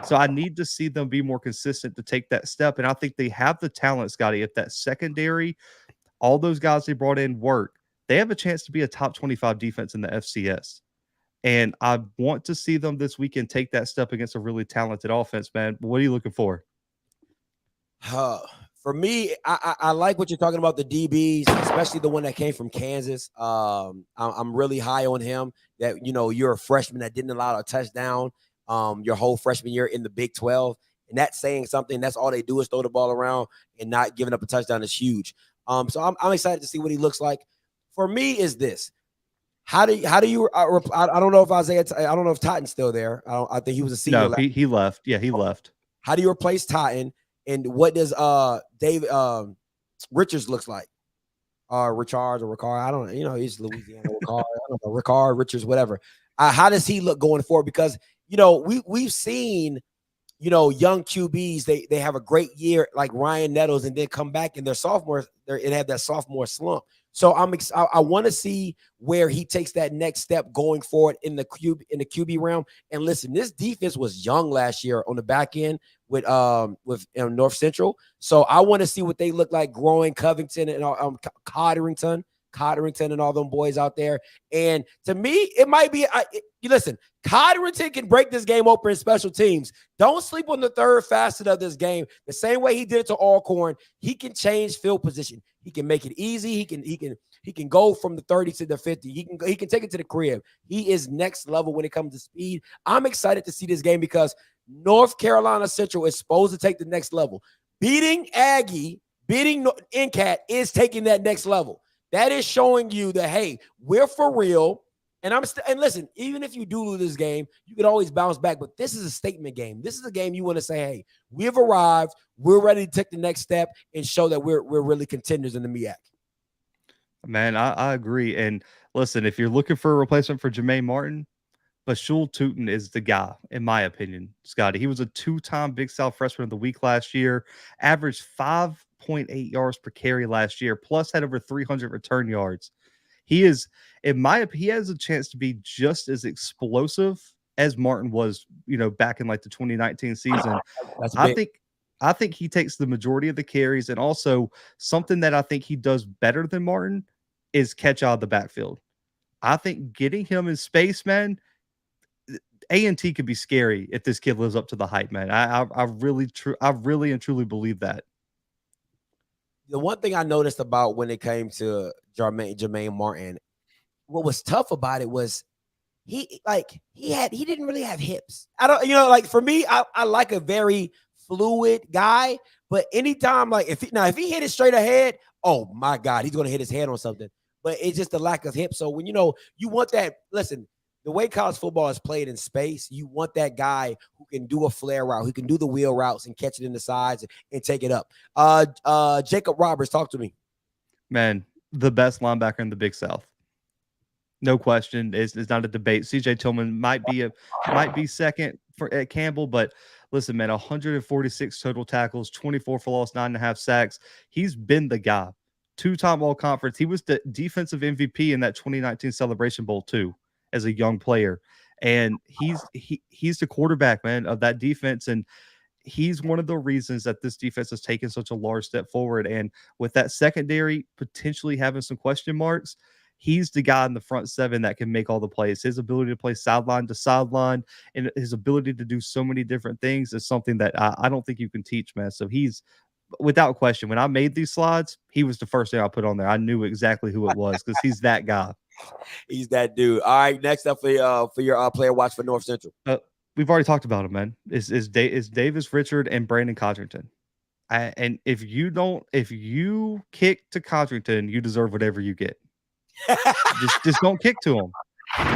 Speaker 5: So I need to see them be more consistent to take that step. And I think they have the talent, Scotty. If that secondary, all those guys they brought in work, they have a chance to be a top 25 defense in the FCS. And I want to see them this weekend take that step against a really talented offense, man. What are you looking for?
Speaker 4: For me, I like what you're talking about, the DBs, especially the one that came from Kansas. I'm really high on him. That, you know, you're a freshman that didn't allow a touchdown your whole freshman year in the Big 12. And that's saying something. That's all they do is throw the ball around, and not giving up a touchdown is huge. So I'm excited to see what he looks like. For me, is this. How do you? I don't know if Isaiah. I don't know if Totten's still there. I think he was a senior.
Speaker 5: No, he left. Yeah, he left.
Speaker 4: How do you replace Totten? And what does David Richards looks like? Richards or Ricard? I don't know. You know, he's Louisiana Ricard. I don't know, Ricard, Richards, whatever. How does he look going forward? Because, you know, we've seen, you know, young QBs, they have a great year like Ryan Nettles, and then come back in their sophomore and have that sophomore slump. So I want to see where he takes that next step going forward in the QB realm. And listen, this defense was young last year on the back end with North Central. So I want to see what they look like growing, Covington and Codrington and all them boys out there. And to me, it might be you listen, Codrington can break this game open in special teams. Don't sleep on the third facet of this game. The same way he did it to Alcorn, he can change field position. He can make it easy. He can go from the 30 to the 50. He can take it to the crib. He is next level when it comes to speed. I'm excited to see this game because North Carolina Central is supposed to take the next level. Beating Aggie, beating NCAT is taking that next level. That is showing you that, hey, we're for real. And listen, even if you do lose this game, you can always bounce back. But this is a statement game. This is a game you want to say, hey, we've arrived. We're ready to take the next step and show that we're really contenders in the MEAC.
Speaker 5: Man, I agree. And listen, if you're looking for a replacement for Jermaine Martin, Bashul Tootin is the guy, in my opinion, Scotty. He was a 2-time Big South Freshman of the Week last year, averaged 5.8 yards per carry last year, plus had over 300 return yards. He is, he has a chance to be just as explosive as Martin was, you know, back in like the 2019 season. I think he takes the majority of the carries, and also something that I think he does better than Martin is catch out of the backfield. I think getting him in space, man, A&T could be scary if this kid lives up to the hype, man. I really and truly believe that.
Speaker 4: The one thing I noticed about when it came to Jermaine Martin, what was tough about it was he didn't really have hips. I don't, like for me, I like a very fluid guy, but anytime like if he hit it straight ahead, oh my God, he's gonna hit his head on something. But it's just the lack of hips. So when you want that, listen, the way college football is played in space, you want that guy who can do a flare route, who can do the wheel routes and catch it in the sides and take it up. Jacob Roberts, talk to me.
Speaker 5: Man, the best linebacker in the Big South. No question. It's not a debate. CJ Tillman might be second at Campbell, but listen, man, 146 total tackles, 24 for loss, 9.5 sacks. He's been the guy. 2-time All-Conference. He was the defensive MVP in that 2019 Celebration Bowl too, as a young player. And he's the quarterback, man, of that defense. And he's one of the reasons that this defense has taken such a large step forward. And with that secondary potentially having some question marks, he's the guy in the front seven that can make all the plays. His ability to play sideline to sideline and his ability to do so many different things is something that I don't think you can teach, man. So he's, without question, when I made these slides, he was the first thing I put on there. I knew exactly who it was because he's that guy.
Speaker 4: He's that dude. All right, next up for your player watch for North Central.
Speaker 5: We've already talked about him, man. Is Davis Richard and Brandon Codrington. And if you kick to Codrington, you deserve whatever you get. just don't kick to him.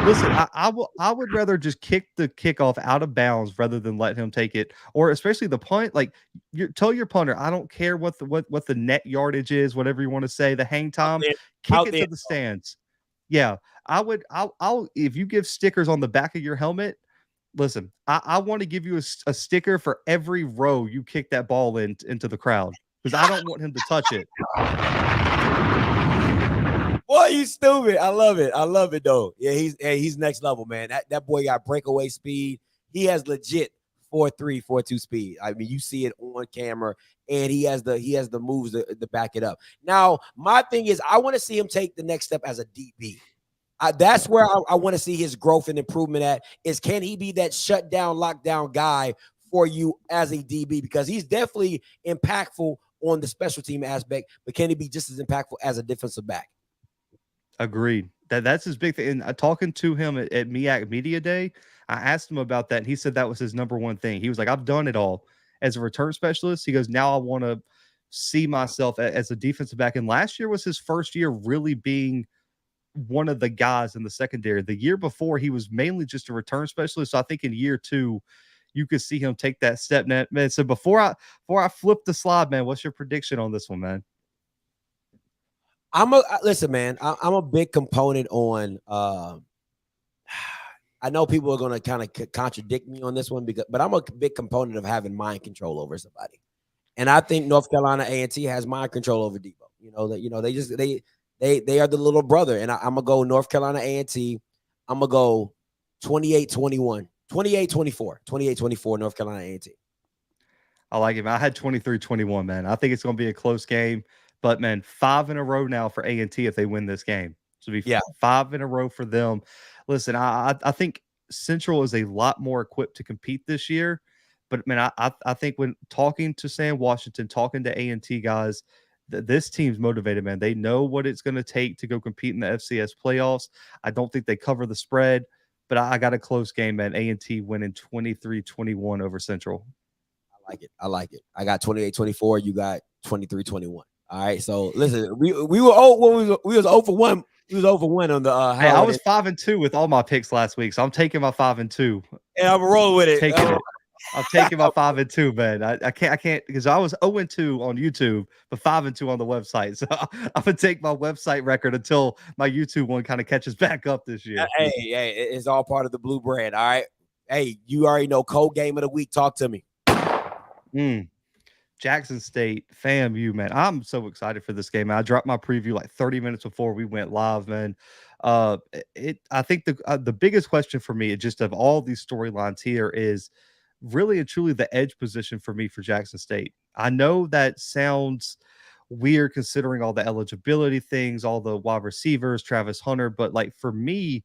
Speaker 5: Listen, I would rather just kick the kickoff out of bounds rather than let him take it, or especially the punt. Like, tell your punter, I don't care what the net yardage is, whatever you want to say, the hang time, kick it to the stands. Yeah, I'll if you give stickers on the back of your helmet. Listen, I want to give you a sticker for every row you kick that ball into the crowd because I don't want him to touch it.
Speaker 4: Boy, you stupid. I love it though. Yeah, he's next level, man. That boy got breakaway speed. He has legit 4.3, 4.2 speed. I mean, you see it on camera, and he has the moves to back it up. Now, my thing is, I want to see him take the next step as a DB. That's where I want to see his growth and improvement at. Is can he be that shutdown, lockdown guy for you as a DB? Because he's definitely impactful on the special team aspect, but can he be just as impactful as a defensive back?
Speaker 5: Agreed. That's his big thing. And talking to him at MEAC Media Day, I asked him about that, and he said that was his number one thing. He was like, I've done it all as a return specialist. He goes, now I want to see myself as a defensive back. And last year was his first year really being one of the guys in the secondary. The year before, he was mainly just a return specialist. So I think in year 2, you could see him take that step. Man, so before I flip the slide, man, what's your prediction on this one, man?
Speaker 4: Listen, man. I'm a big component on. I know people are going to kind of contradict me on this one but I'm a big component of having mind control over somebody, and I think North Carolina A&T has mind control over Debo. They are the little brother, and I'm gonna go North Carolina A&T. I'm gonna go 28-21, 28-24, 28-24 North Carolina A&T.
Speaker 5: I like it, man. I had 23-21, man. I think it's gonna be a close game. But, man, 5 in a row now for A&T if they win this game. So it'll be 5 in a row for them. Listen, I think Central is a lot more equipped to compete this year. But, man, I think when talking to Sam Washington, talking to A&T guys, this team's motivated, man. They know what it's going to take to go compete in the FCS playoffs. I don't think they cover the spread. But I got a close game, man. A&T winning 23-21 over Central.
Speaker 4: I like it. I got 28-24. You got 23-21. All right, so listen, we were we was 0 for 1. We was 0 for 1 on the.
Speaker 5: Hey, I was 5-2 with all my picks last week, so I'm taking my 5-2.
Speaker 4: And I'm rolling with it.
Speaker 5: I'm taking my 5-2, man. I can't because I was 0-2 on YouTube, but 5-2 on the website. So I'm gonna take my website record until my YouTube one kind of catches back up this year.
Speaker 4: Hey, it's all part of the blue brand. All right. Hey, you already know code game of the week. Talk to me.
Speaker 5: Jackson State, FAMU, man. I'm so excited for this game. I dropped my preview like 30 minutes before we went live, man. I think the biggest question for me, just of all these storylines here, is really and truly the edge position for me for Jackson State. I know that sounds weird considering all the eligibility things, all the wide receivers, Travis Hunter, but like for me,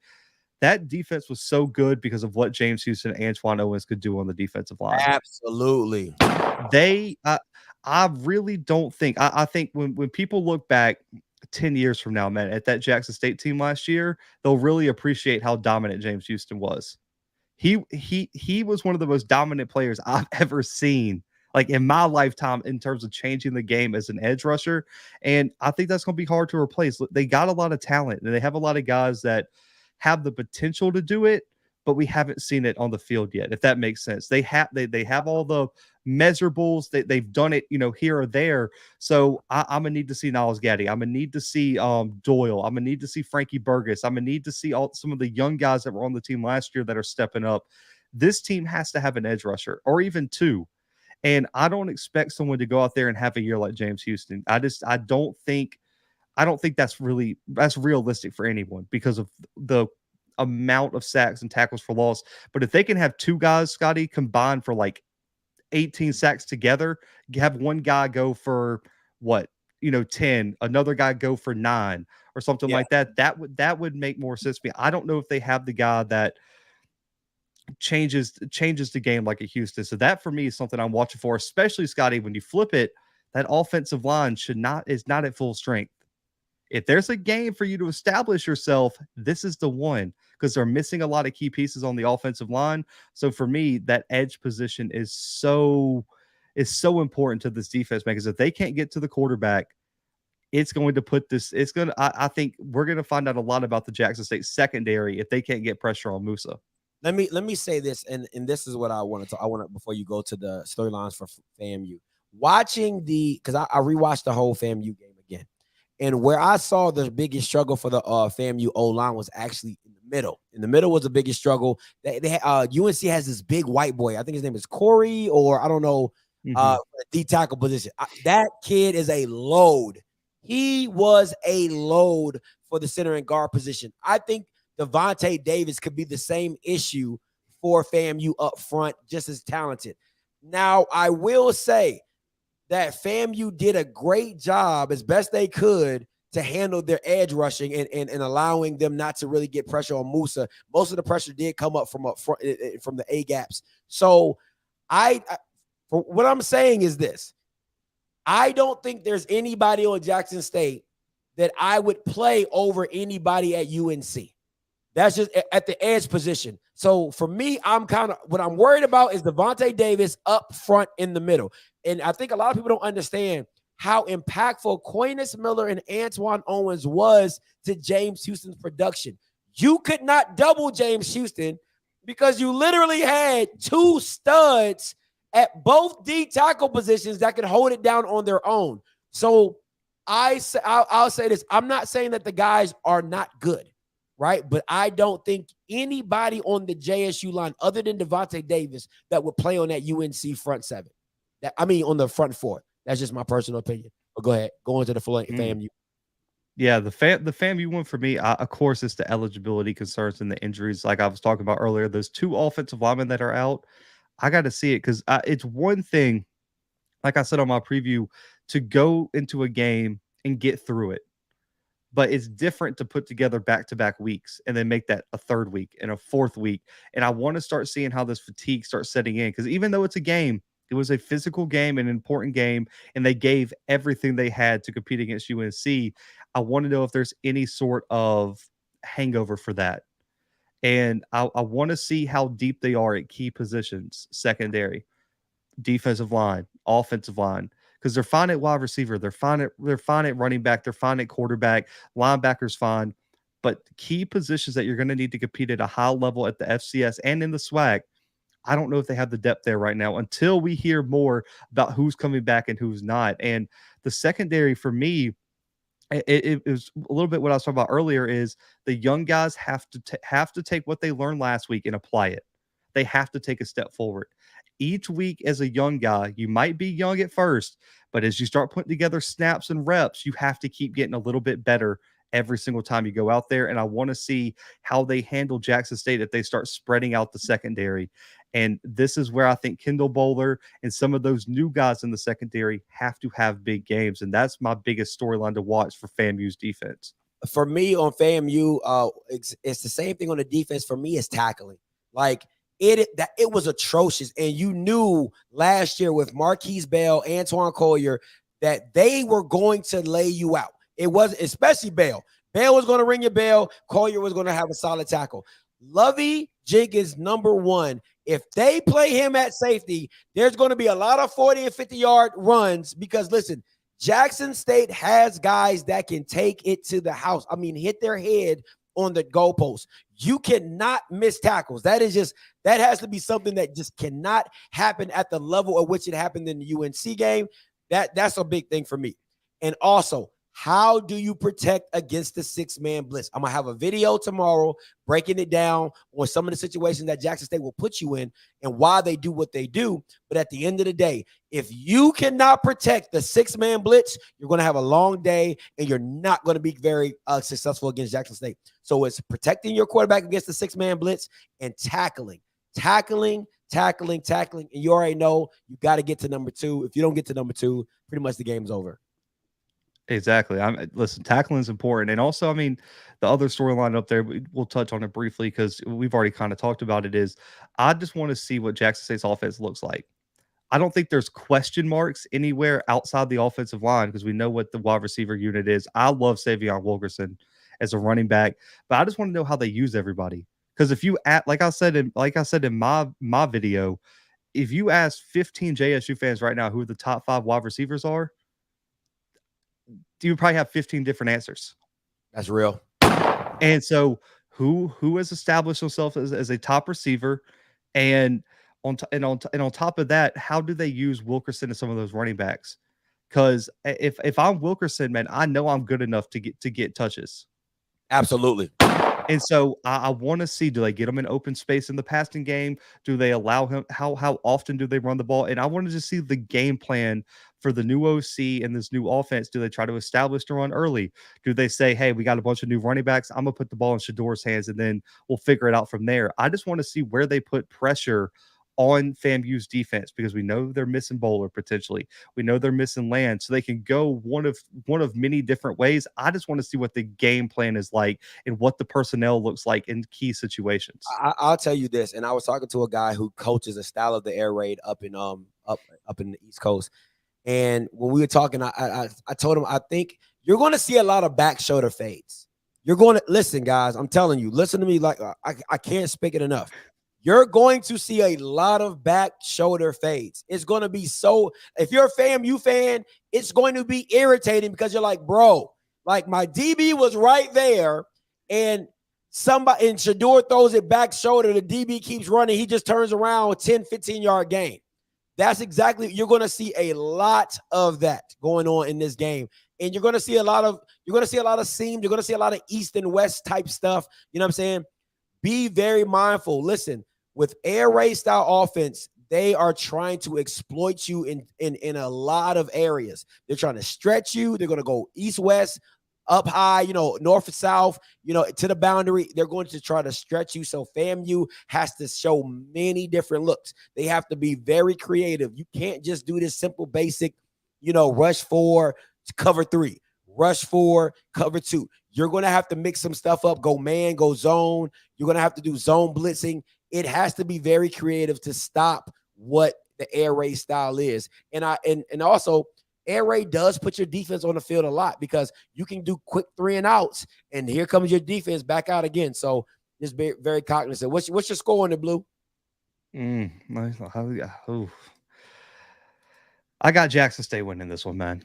Speaker 5: that defense was so good because of what James Houston and Antoine Owens could do on the defensive line.
Speaker 4: Absolutely.
Speaker 5: I really don't think, I think when people look back 10 years from now, man, at that Jackson State team last year, they'll really appreciate how dominant James Houston was. He was one of the most dominant players I've ever seen, like in my lifetime, in terms of changing the game as an edge rusher. And I think that's going to be hard to replace. They got a lot of talent, and they have a lot of guys that have the potential to do it, but we haven't seen it on the field yet, if that makes sense. They have all the measurables. They've done it, here or there. So I'm gonna need to see Niles Gaddy. I'm gonna need to see Doyle. I'm gonna need to see Frankie Burgess. I'm gonna need to see some of the young guys that were on the team last year that are stepping up. This team has to have an edge rusher, or even two. And I don't expect someone to go out there and have a year like James Houston. I don't think that's realistic for anyone because of the amount of sacks and tackles for loss. But if they can have two guys, Scotty, combined for like 18 sacks together, have one guy go for 10, another guy go for 9 or something like that, that would make more sense to me. I don't know if they have the guy that changes the game like a Houston. So that for me is something I'm watching for, especially, Scotty, when you flip it, that offensive line is not at full strength. If there's a game for you to establish yourself, this is the one, because they're missing a lot of key pieces on the offensive line. So for me, that edge position is so important to this defense, man, because if they can't get to the quarterback, it's going to put this, I think we're going to find out a lot about the Jackson State secondary if they can't get pressure on Musa.
Speaker 4: Let me say this, and this is what I want to before you go to the storylines for FAMU. Watching because I rewatched the whole FAMU game again. And where I saw the biggest struggle for the FAMU O-line was actually in the middle. In the middle was the biggest struggle. UNC has this big white boy. I think his name is Corey, or I don't know, D tackle position. That kid is a load. He was a load for the center and guard position. I think Devontae Davis could be the same issue for FAMU up front, just as talented. Now, I will say that FAMU did a great job as best they could to handle their edge rushing and allowing them not to really get pressure on Musa. Most of the pressure did come up from the A gaps. So what I'm saying is this. I don't think there's anybody on Jackson State that I would play over anybody at UNC. That's just at the edge position. So for me, what I'm worried about is Devontae Davis up front in the middle. And I think a lot of people don't understand how impactful Quainus Miller and Antoine Owens was to James Houston's production. You could not double James Houston because you literally had two studs at both D tackle positions that could hold it down on their own. So I'll say this. I'm not saying that the guys are not good, right? But I don't think anybody on the JSU line other than Devontae Davis that would play on that UNC front seven. On the front four. That's just my personal opinion. But go ahead. Go into the FAMU.
Speaker 5: Yeah, the FAMU one for me, of course, it's the eligibility concerns and the injuries. Like I was talking about earlier, those two offensive linemen that are out, I got to see it because it's one thing, like I said on my preview, to go into a game and get through it. But it's different to put together back-to-back weeks and then make that a third week and a fourth week. And I want to start seeing how this fatigue starts setting in because even though it's a game, it was a physical game, an important game, and they gave everything they had to compete against UNC. I want to know if there's any sort of hangover for that. And I want to see how deep they are at key positions, secondary, defensive line, offensive line, because they're fine at wide receiver. They're fine at running back. They're fine at quarterback. Linebacker's fine. But key positions that you're going to need to compete at a high level at the FCS and in the SWAC, I don't know if they have the depth there right now until we hear more about who's coming back and who's not. And the secondary for me, it was a little bit what I was talking about earlier is the young guys have to take what they learned last week and apply it. They have to take a step forward. Each week as a young guy, you might be young at first, but as you start putting together snaps and reps, you have to keep getting a little bit better every single time you go out there. And I want to see how they handle Jackson State if they start spreading out the secondary. And this is where I think Kendall Bowler and some of those new guys in the secondary have to have big games. And that's my biggest storyline to watch for FAMU's defense.
Speaker 4: for me on FAMU, it's the same thing on the defense. For me, it's tackling. Like it was atrocious, and you knew last year with Marquise Bell, Antoine Collier, that they were going to lay you out. It was especially Bell. Bell was going to ring your bell. Collier was going to have a solid tackle. Lovey Jenkins, number one. If they play him at safety, there's going to be a lot of 40 and 50-yard runs because, listen, Jackson State has guys that can take it to the house. I mean, hit their head on the goalpost. You cannot miss tackles. That has to be something that just cannot happen at the level at which it happened in the UNC game. That's a big thing for me. And also, how do you protect against the 6-man blitz? I'm going to have a video tomorrow breaking it down on some of the situations that Jackson State will put you in and why they do what they do. But at the end of the day, if you cannot protect the 6-man blitz, you're going to have a long day and you're not going to be very successful against Jackson State. So it's protecting your quarterback against the 6-man blitz and tackling. And you already know you got to get to number 2. If you don't get to number 2, pretty much the game's over.
Speaker 5: Exactly. Listen, tackling is important. And also, I mean, the other storyline up there, we'll touch on it briefly because we've already kind of talked about it, is I just want to see what Jackson State's offense looks like. I don't think there's question marks anywhere outside the offensive line because we know what the wide receiver unit is. I love Savion Wilkerson as a running back, but I just want to know how they use everybody. Because if you like I said in my video, if you ask 15 JSU fans right now who the top 5 wide receivers are, you probably have 15 different answers.
Speaker 4: That's real.
Speaker 5: And so who has established himself as a top receiver, and on top of that, how do they use Wilkerson and some of those running backs? Because if I'm Wilkerson, man, I know I'm good enough to get touches.
Speaker 4: Absolutely.
Speaker 5: And so I want to see, do they get him in open space in the passing game? Do they allow him? How often do they run the ball? And I wanted to see the game plan for the new OC and this new offense. Do they try to establish the run early? Do they say, hey, we got a bunch of new running backs, I'm going to put the ball in Shador's hands, and then we'll figure it out from there? I just want to see where they put pressure on FAMU's defense because we know they're missing Bowler potentially. We know they're missing Land, so they can go one of many different ways. I just want to see what the game plan is like and what the personnel looks like in key situations.
Speaker 4: I'll tell you this, and I was talking to a guy who coaches a style of the air raid up in the East Coast, and when we were talking, I told him I think you're going to see a lot of back shoulder fades. You're going to listen, guys. I'm telling you, listen to me. Like I can't speak it enough. You're going to see a lot of back shoulder fades. It's going to be so, if you're a FAMU fan, it's going to be irritating because you're like, bro, like my DB was right there and Shador throws it back shoulder. The DB keeps running. He just turns around with 10, 15-yard gain. That's exactly, you're going to see a lot of that going on in this game. And you're going to see a lot of seams. You're going to see a lot of east and west type stuff. You know what I'm saying? Be very mindful. Listen, with air raid style offense, they are trying to exploit you in a lot of areas. They're trying to stretch you. They're going to go east, west, up high, north and south, to the boundary. They're going to try to stretch you. So FAMU has to show many different looks. They have to be very creative. You can't just do this simple, basic, rush 4, cover 3, rush 4, cover 2. You're going to have to mix some stuff up, go man, go zone. You're going to have to do zone blitzing. It has to be very creative to stop what the air raid style is. And also air raid does put your defense on the field a lot because you can do quick 3 and outs, and here comes your defense back out again. So just be very cognizant. What's your score on the Blue?
Speaker 5: I got Jackson State winning this one, man.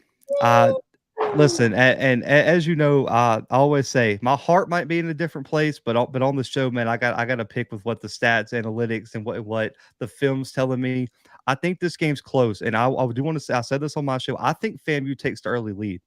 Speaker 5: Listen, and as you know, I always say my heart might be in a different place, but on the show, man, I got to pick with what the stats, analytics, and what the film's telling me. I think this game's close, and I do want to say, I said this on my show, I think FAMU takes the early lead.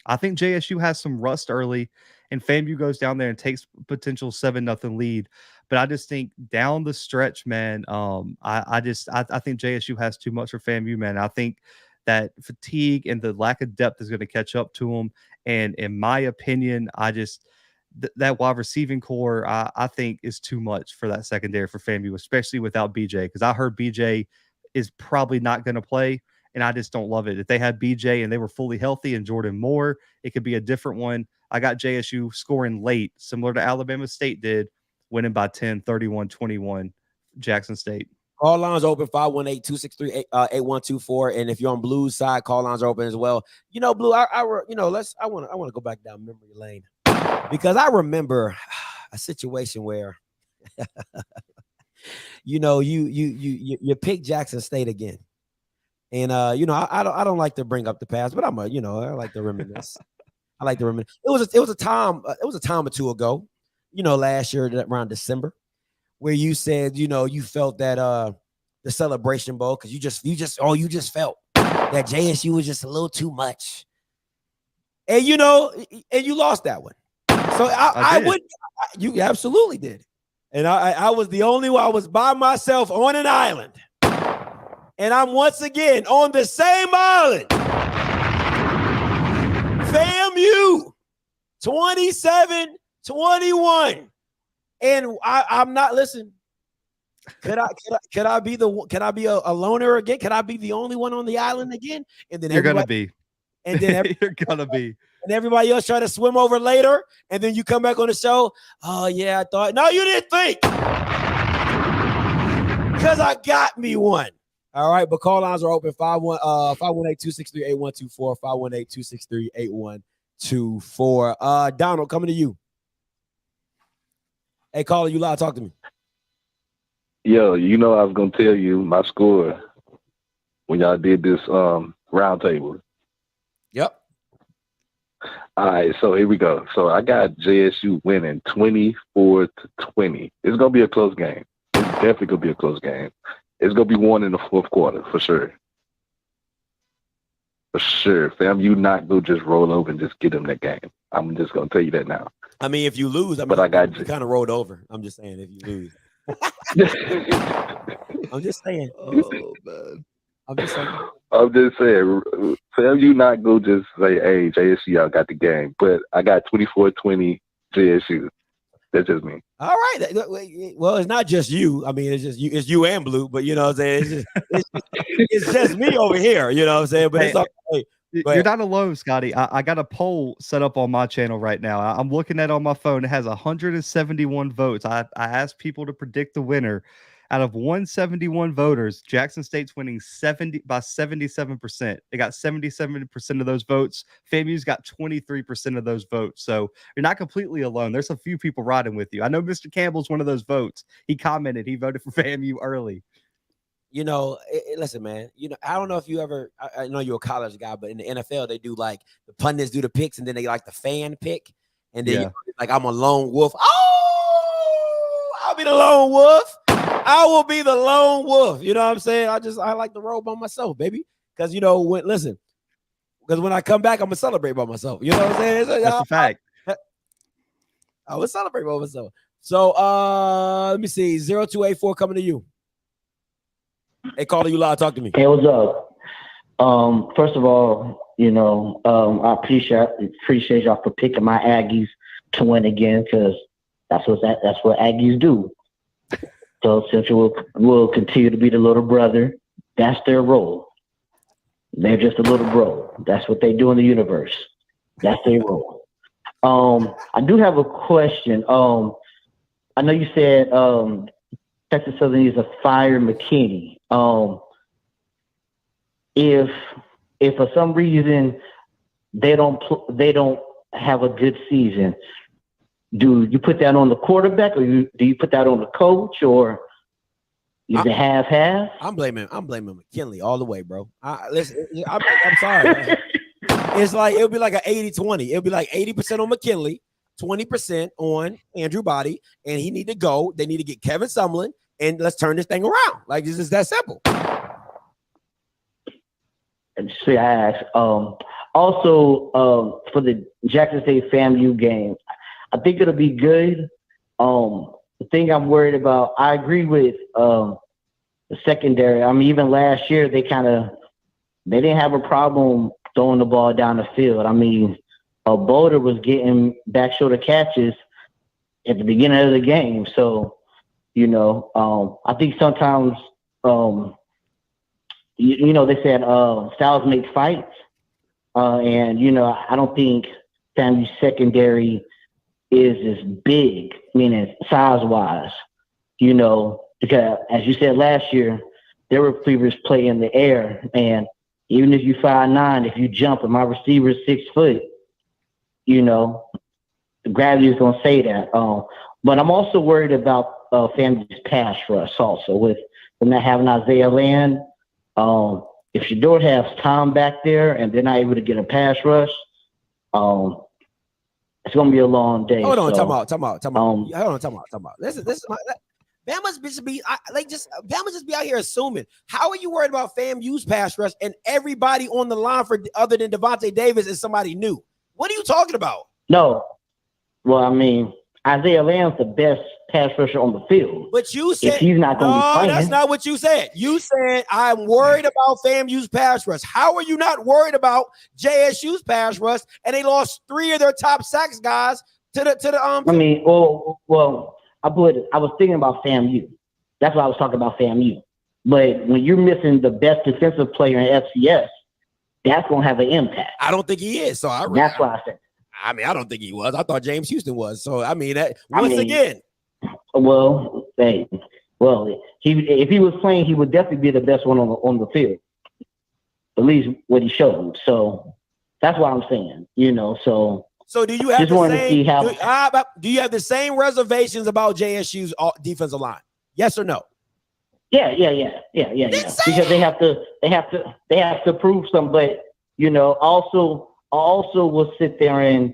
Speaker 5: I think JSU has some rust early, and FAMU goes down there and takes potential 7-0 lead. But I just think down the stretch, man, I think JSU has too much for FAMU, man. I think that fatigue and the lack of depth is going to catch up to them. And in my opinion, that wide receiving core, I think is too much for that secondary for FAMU, especially without BJ. Because I heard BJ is probably not going to play. and I just don't love it. If they had BJ and they were fully healthy and Jordan Moore, it could be a different one. I got JSU scoring late, similar to Alabama State did, winning by 10, 31-21, Jackson State.
Speaker 4: Call lines open 518-263-8124. And if you're on Blue's side, call lines are open as well. You know, Blue, I want to go back down memory lane because I remember a situation where you know, you pick Jackson State again. And you know, I don't like to bring up the past, but I like to reminisce. I like to reminisce. It was a time or two ago, you know, last year around December, where you said, you know, you felt that the Celebration Bowl, because you just felt that JSU was just a little too much. And you know, and you lost that one. So you absolutely did. And I was the only one. I was by myself on an island. And I'm once again on the same island. FAMU 27-21. And I'm not listening. Could I be a loner again? Could I be the only one on the island again? And then
Speaker 5: you're gonna be.
Speaker 4: And then
Speaker 5: you're gonna be.
Speaker 4: And everybody else try to swim over later, and then you come back on the show. Oh yeah, I thought. No, you didn't think. Because I got me one. All right, but call lines are open. 518-263-8124. 518-263-8124. Donald, coming to you. Hey, caller, you loud. Talk to me.
Speaker 9: Yo, you know I was gonna tell you my score when y'all did this roundtable.
Speaker 4: Yep.
Speaker 9: All right, so here we go. So I got JSU winning 24-20. It's gonna be a close game. It's definitely gonna be a close game. It's gonna be won in the fourth quarter for sure. For sure, FAMU not gonna just roll over and just get them that game. I'm just gonna tell you that now.
Speaker 4: I mean, if you lose,
Speaker 9: but I got
Speaker 4: you kind of rolled over. I'm just saying, if you lose. I'm just saying.
Speaker 5: Oh man.
Speaker 9: I'm just saying, FAMU not go just say, hey, JSU, y'all got the game. But I got 24-20 JSU. That's just me.
Speaker 4: All right. Well, it's not just you. I mean, it's you and Blue, but you know what I'm saying? It's just me over here, you know what I'm saying? But hey, it's all right.
Speaker 5: You're not alone, Scotty. I got a poll set up on my channel right now. I'm looking at it on my phone. It has 171 votes. I asked people to predict the winner. Out of 171 voters, Jackson State's winning 77%. They got 77% of those votes. FAMU's got 23% of those votes. So you're not completely alone. There's a few people riding with you. I know Mr. Campbell's one of those votes. He commented. He voted for FAMU early.
Speaker 4: You know, listen, man. You know, I don't know if you ever. I know you're a college guy, but in the NFL, they do like the pundits do the picks, and then they like the fan pick, and then you know, like I'm a lone wolf. Oh, I'll be the lone wolf. I will be the lone wolf. You know what I'm saying? I like to roll by myself, baby. Because you know, because when I come back, I'm gonna celebrate by myself. You know what I'm saying?
Speaker 5: That's a fact.
Speaker 4: I will celebrate by myself. So let me see. 0284 coming to you. Hey, caller, you loud. Talk to me.
Speaker 10: Hey, what's up? First of all, you know, I appreciate y'all for picking my Aggies to win again, because that's what Aggies do. So since we'll continue to be the little brother, that's their role. They're just a little bro. That's what they do in the universe. That's their role. I do have a question. I know you said Texas Southern needs to fire McKinney. If for some reason they don't have a good season, do you put that on the quarterback, or do you put that on the coach, or is it half?
Speaker 4: I'm blaming McKinley all the way, bro. Listen, I'm sorry. Man. It's like it'll be like an 80-20. It'll be like 80% on McKinley, 20% on Andrew Body, and he need to go. They need to get Kevin Sumlin, and let's turn this thing around. Like, it's just that simple.
Speaker 10: And see, I asked. Also, for the Jackson State FAMU game, I think it'll be good. The thing I'm worried about, I agree with the secondary. I mean, even last year, they didn't have a problem throwing the ball down the field. I mean, Boulder was getting back shoulder catches at the beginning of the game. So, you know, I think sometimes you know, they said styles make fights. And, you know, I don't think FAMU's secondary is as big, meaning size-wise, you know, because as you said last year, their receivers play in the air. And even if you 5'9", if you jump and my receiver is 6 foot, you know, the gravity is going to say that. But I'm also worried about FAMU's pass rush also with them not having Isaiah Land. If Shador has Tom back there and they're not able to get a pass rush, it's going to be a long day.
Speaker 4: Hold on,
Speaker 10: so,
Speaker 4: time out. Hold on, time out. This is my. Bama's just be Bama just be out here assuming. How are you worried about FAMU's pass rush and everybody on the line for other than Devontae Davis is somebody new? What are you talking about?
Speaker 10: No, well, I mean, Isaiah Lamb's the best pass rusher on the field.
Speaker 4: But you said
Speaker 10: if he's not going to be playing,
Speaker 4: that's not what you said. You said I'm worried about FAMU's pass rush. How are you not worried about JSU's pass rush? And they lost 3 of their top sacks guys to the
Speaker 10: I mean, well. I was thinking about FAMU. That's why I was talking about FAMU. But when you're missing the best defensive player in FCS, that's going to have an impact.
Speaker 4: I don't think he is. So
Speaker 10: that's why I said.
Speaker 4: I mean, I don't think he was. I thought James Houston was. So I mean, again.
Speaker 10: Well, if he was playing, he would definitely be the best one on the field. At least what he showed. So that's what I'm saying. You know,
Speaker 4: So do you have
Speaker 10: just wanted to see how?
Speaker 4: Do you have the same reservations about JSU's defensive line? Yes or no?
Speaker 10: Yeah. Because they have to prove something. But you know, also will sit there and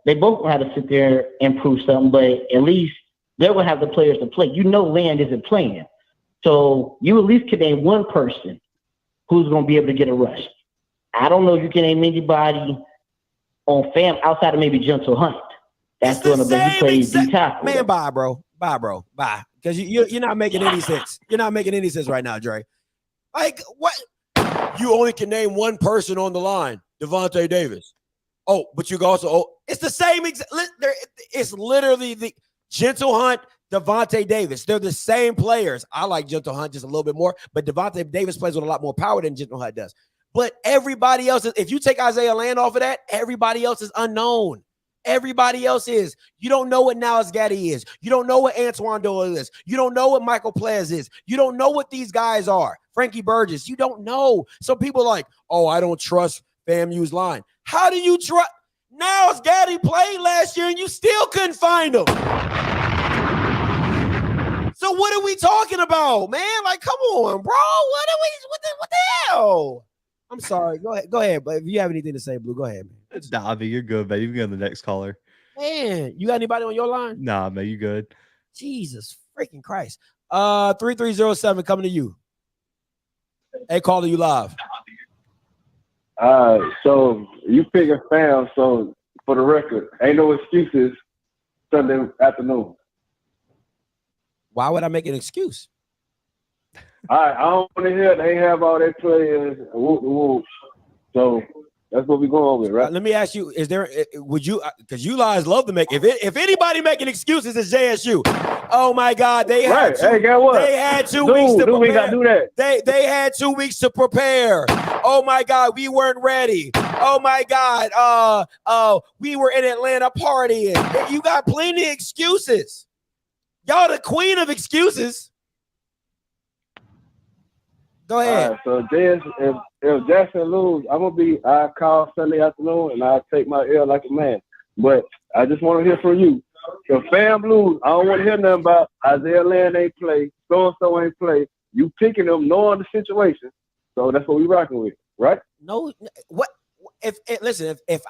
Speaker 10: they both will have to sit there and prove something. But at least they will have the players to play. You know, Land isn't playing, so you at least can name one person who's going to be able to get a rush. I don't know if you can name anybody on FAM outside of maybe Gentle Hunt. That's going to be he plays D tackle.
Speaker 4: Man, bye, bro. Because you're not making any sense. You're not making any sense right now, Dre. Like what? You only can name one person on the line, Devontae Davis. Oh, but you can also it's the same exact. It's literally the Gentle Hunt, Devontae Davis. They're the same players. I like Gentle Hunt just a little bit more, but Devontae Davis plays with a lot more power than Gentle Hunt does. But everybody else, if you take Isaiah Land off of that, everybody else is unknown. Everybody else is. You don't know what Niles Gaddy is. You don't know what Antoine Doyle is. You don't know what Michael Plez is. You don't know what these guys are. Frankie Burgess, you don't know. Some people are like, oh, I don't trust FAMU's line. How do you trust? Niles Gaddy played last year and you still couldn't find him. So what are we talking about, man? Like, come on, bro. What the hell? I'm sorry. Go ahead. But if you have anything to say, Blue, go ahead, man.
Speaker 5: Nah, man, you're good, man. You can go to the next caller.
Speaker 4: Man, you got anybody on your line?
Speaker 5: Nah, man, you good.
Speaker 4: Jesus freaking Christ. 3307 coming to you. Hey, caller, you live.
Speaker 11: So you pick a FAM. So for the record, ain't no excuses Sunday afternoon.
Speaker 4: Why would I make an excuse?
Speaker 11: All right, I don't want to hear they have all their players. So that's what we're going with, right?
Speaker 4: Let me ask you: would you? Because you guys love to make. If anybody making excuses, it's JSU. Oh my God, they had
Speaker 11: hey, guess what?
Speaker 4: They had 2 weeks to prepare.
Speaker 11: We got to do that.
Speaker 4: They had 2 weeks to prepare. Oh my God, we weren't ready. Oh my God, we were in Atlanta partying. You got plenty of excuses. Y'all the queen of excuses. Go ahead.
Speaker 11: So if Jackson lose, I call Sunday afternoon and I take my L like a man. But I just want to hear from you. If FAM lose, I don't want to hear nothing about Isaiah Land ain't play, so ain't play. You picking them, knowing the situation. So that's what we rocking with, right?
Speaker 4: No, what? If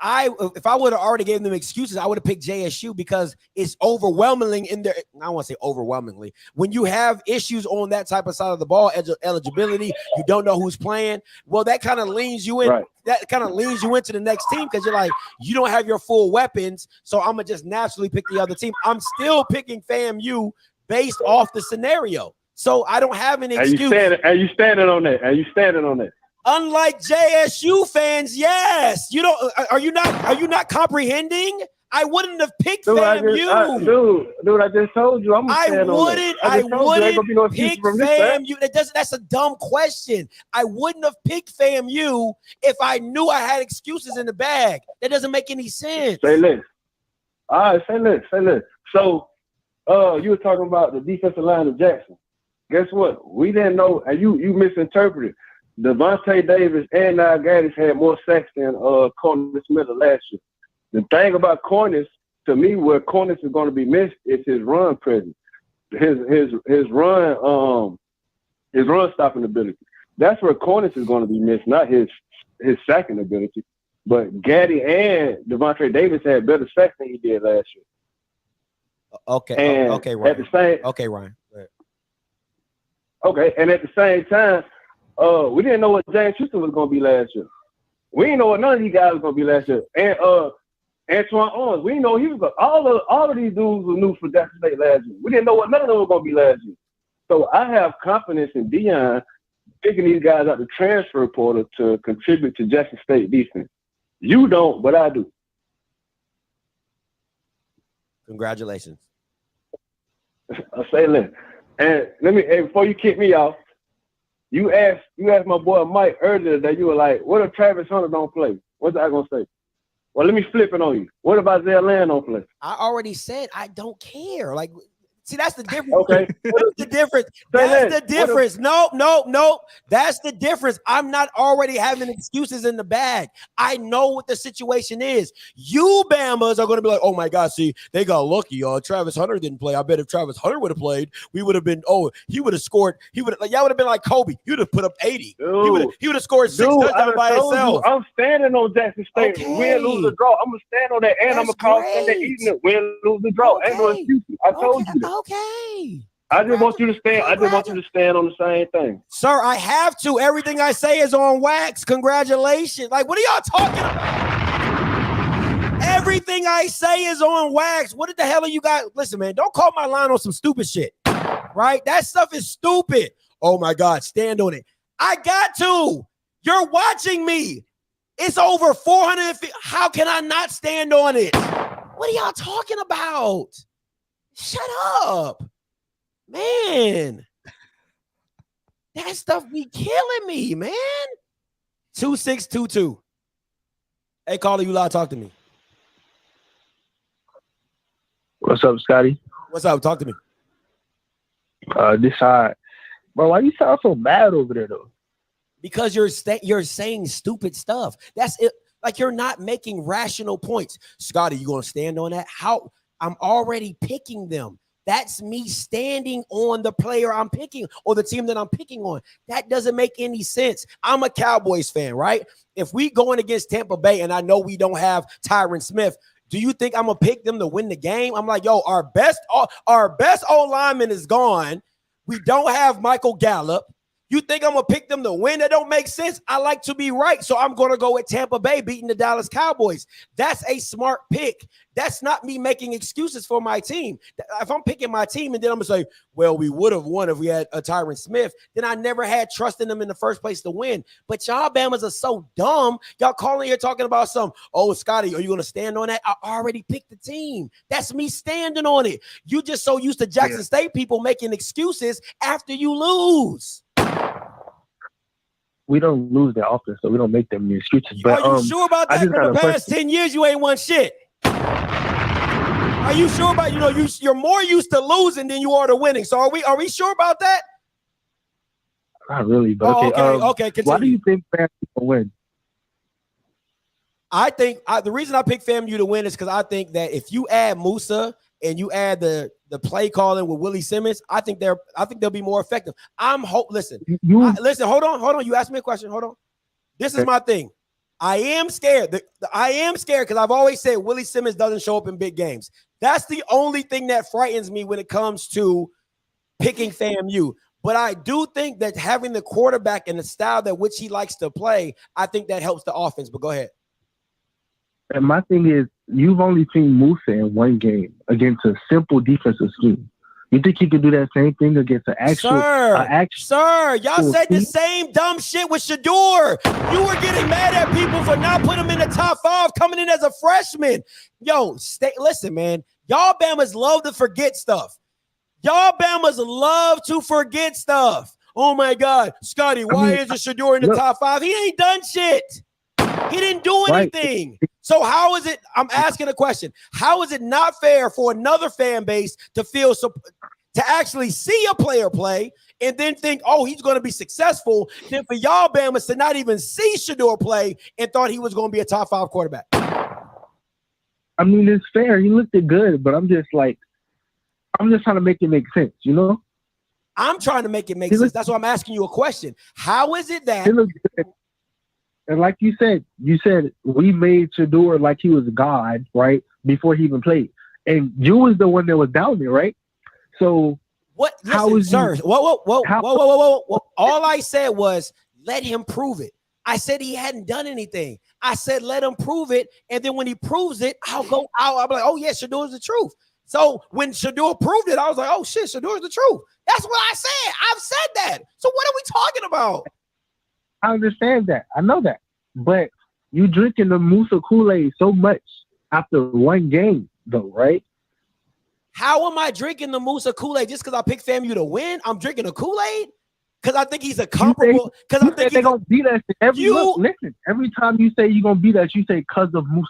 Speaker 4: I would have already given them excuses, I would have picked JSU because it's overwhelmingly in there. I don't want to say overwhelmingly. When you have issues on that type of side of the ball, eligibility, you don't know who's playing. Well, that kind of leans you in. Right. That kind of leans you into the next team because you're like, you don't have your full weapons, so I'm gonna just naturally pick the other team. I'm still picking FAMU based off the scenario, so I don't have an excuse.
Speaker 11: Are you standing on that?
Speaker 4: Unlike JSU fans, yes. You don't. Are you not comprehending? I wouldn't have picked
Speaker 11: Dude,
Speaker 4: FAMU.
Speaker 11: I just told you. I'm
Speaker 4: I wouldn't pick FAMU. That's a dumb question. I wouldn't have picked FAMU if I knew I had excuses in the bag. That doesn't make any sense.
Speaker 11: Say less. All right, say less. So, you were talking about the defensive line of Jackson. Guess what? We didn't know, and you misinterpreted. Devontae Davis and Niall Gaddis had more sacks than Cornish Miller last year. The thing about Cornish, to me, where Cornish is going to be missed is his run presence, his run stopping ability. That's where Cornish is going to be missed, not his sacking ability. But Gaddy and Devontae Davis had better sacks than he did last year.
Speaker 4: Okay, Ryan. Ryan.
Speaker 11: Okay, and at the same time, we didn't know what James Houston was going to be last year. We didn't know what none of these guys was going to be last year. And Antoine Owens, we didn't know he was all of these dudes were new for Jackson State last year. We didn't know what none of them were going to be last year. So I have confidence in Deion picking these guys out the transfer portal to contribute to Jackson State defense. You don't, but I do.
Speaker 4: Congratulations.
Speaker 11: I'll say that. And before you kick me off, you asked my boy Mike earlier that you were like, what if Travis Hunter don't play? What's I gonna say? Well, let me flip it on you. What if Isaiah Land don't play?
Speaker 4: I already said I don't care. Like, see, that's the difference.
Speaker 11: Okay.
Speaker 4: That's the difference. That's the difference. No. That's the difference. I'm not already having excuses in the bag. I know what the situation is. You Bamas are going to be like, oh my God, see, they got lucky. Travis Hunter didn't play. I bet if Travis Hunter would have played, we would have been, he would have scored. Y'all would have been like Kobe. He would have put up 80.
Speaker 11: Dude,
Speaker 4: he would have scored 6 touchdowns by himself.
Speaker 11: I'm standing on Jackson State.
Speaker 4: Okay.
Speaker 11: Win, lose, or draw. I'm going to stand on that, and I'm going to call Sunday evening. Win, lose, or draw. Ain't no excuses. I told you that.
Speaker 4: Okay.
Speaker 11: I just want you to stand. I just want you to stand on the same thing.
Speaker 4: Sir, I have to. Everything I say is on wax. Congratulations. Like, what are y'all talking about? Everything I say is on wax. What the hell are you guys? Listen, man, don't call my line on some stupid shit. Right? That stuff is stupid. Oh my God, stand on it. I got to. You're watching me. It's over 450. How can I not stand on it? What are y'all talking about? Shut up. Man, that stuff be killing me, man. 2622. Hey, caller, you loud. Talk to me.
Speaker 12: What's up, Scotty?
Speaker 4: What's up? Talk to me.
Speaker 12: This side, bro. Why you sound so bad over there, though?
Speaker 4: Because you're saying stupid stuff. That's it. Like, you're not making rational points. Scotty, you gonna stand on that? How? I'm already picking them. That's me standing on the player I'm picking or the team that I'm picking on. That doesn't make any sense. I'm a Cowboys fan, right? If we going against Tampa Bay and I know we don't have Tyron Smith, do you think I'm going to pick them to win the game? I'm like, yo, our best O-lineman is gone. We don't have Michael Gallup. You think I'm going to pick them to win? That don't make sense. I like to be right. So I'm going to go with Tampa Bay beating the Dallas Cowboys. That's a smart pick. That's not me making excuses for my team. If I'm picking my team and then I'm going to say, well, we would have won if we had a Tyron Smith, then I never had trust in them in the first place to win. But y'all Bamas are so dumb. Y'all calling here talking about Scotty, are you going to stand on that? I already picked the team. That's me standing on it. You just so used to Jackson State people making excuses after you lose.
Speaker 12: We don't lose that often, so we don't make them excuses. But
Speaker 4: are you sure about that? For the past 10 years, you ain't won shit. Are you sure about you're more used to losing than you are to winning? So are we sure about that?
Speaker 12: Not really, but
Speaker 4: okay. Continue.
Speaker 12: Why do you think FAMU will win?
Speaker 4: I think the reason I picked FAMU to win is because I think that if you add Musa and you add the play calling with Willie Simmons, I think they'll be more effective. Listen, hold on. You asked me a question. Hold on. This is my thing. I am scared. I am scared because I've always said Willie Simmons doesn't show up in big games. That's the only thing that frightens me when it comes to picking FAMU. But I do think that having the quarterback and the style that which he likes to play, I think that helps the offense. But go ahead.
Speaker 12: And my thing is, you've only seen Musa in one game against a simple defensive scheme. You think he could do that same thing against an actual? Sir,
Speaker 4: y'all said the same dumb shit with Shador. You were getting mad at people for not putting him in the top 5 coming in as a freshman. Yo, listen, man. Y'all Bamas love to forget stuff. Y'all Bamas love to forget stuff. Oh my God, Scotty, why isn't Shedeur in the top 5? He ain't done shit. He didn't do anything. So how is it? I'm asking a question. How is it not fair for another fan base to feel to actually see a player play and then think, oh, he's going to be successful, then for y'all Bamas to not even see Shedeur play and thought he was going to be a top 5 quarterback?
Speaker 12: I mean, it's fair. He looked good, but I'm just trying to make it make sense, you know?
Speaker 4: I'm trying to make it make sense. That's why I'm asking you a question. How is it that?
Speaker 12: He looked good. And like you said we made Shedeur like he was God, right? Before he even played. And you was the one that was down there, right? So
Speaker 4: what?
Speaker 12: How
Speaker 4: listen,
Speaker 12: is
Speaker 4: sir?
Speaker 12: you,
Speaker 4: Whoa. All I said was let him prove it. I said he hadn't done anything. I said let him prove it, and then when he proves it, I'll be like, oh yeah, Shadeur's the truth. So when Shedeur proved it, I was like, oh shit, Shadeur's the truth. That's what I said. I've said that. So what are we talking about?
Speaker 12: I understand that. I know that. But you drinking the Musa Kool-Aid so much after one game, though, right?
Speaker 4: How am I drinking the Musa Kool-Aid just because I picked FAMU to win? I'm drinking a Kool-Aid because I think he's a comparable. Because I think
Speaker 12: they're gonna beat us listen. Every time you say you're gonna beat us, you say because of Musa.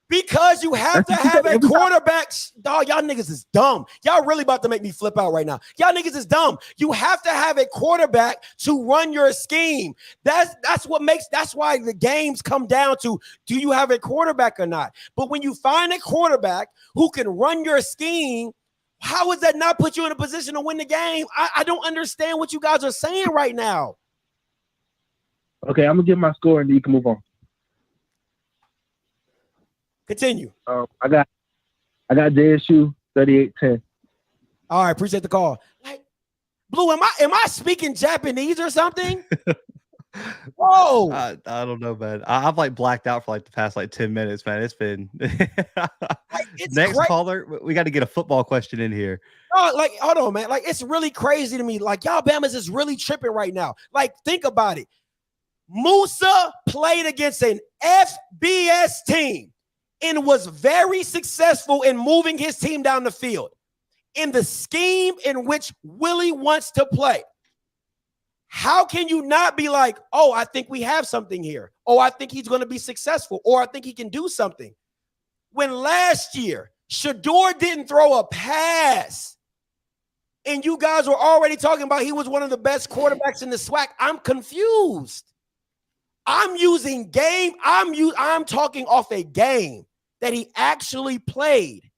Speaker 4: Because you have to have a quarterback. Dog, y'all niggas is dumb. Y'all really about to make me flip out right now. Y'all niggas is dumb. You have to have a quarterback to run your scheme. That's why the games come down to, do you have a quarterback or not? But when you find a quarterback who can run your scheme, how does that not put you in a position to win the game? I don't understand what you guys are saying right now.
Speaker 12: Okay, I'm gonna give my score and then you can move on.
Speaker 4: Continue.
Speaker 12: I got JSU 38-10.
Speaker 4: All right, appreciate the call. Like, Blue, am I speaking Japanese or something? Whoa.
Speaker 5: I don't know, man. I've like blacked out for like the past like 10 minutes, man. It's been next caller. We got to get a football question in here.
Speaker 4: Oh, like, hold on, man. Like, it's really crazy to me. Like, y'all Bamas is really tripping right now. Like, think about it. Musa played against an FBS team and was very successful in moving his team down the field in the scheme in which Willie wants to play. How can you not be like, oh, I think we have something here. Oh, I think he's going to be successful. Or I think he can do something. When last year, Shedeur didn't throw a pass and you guys were already talking about he was one of the best quarterbacks in the SWAC. I'm confused. I'm using game. I'm talking off a game that he actually played.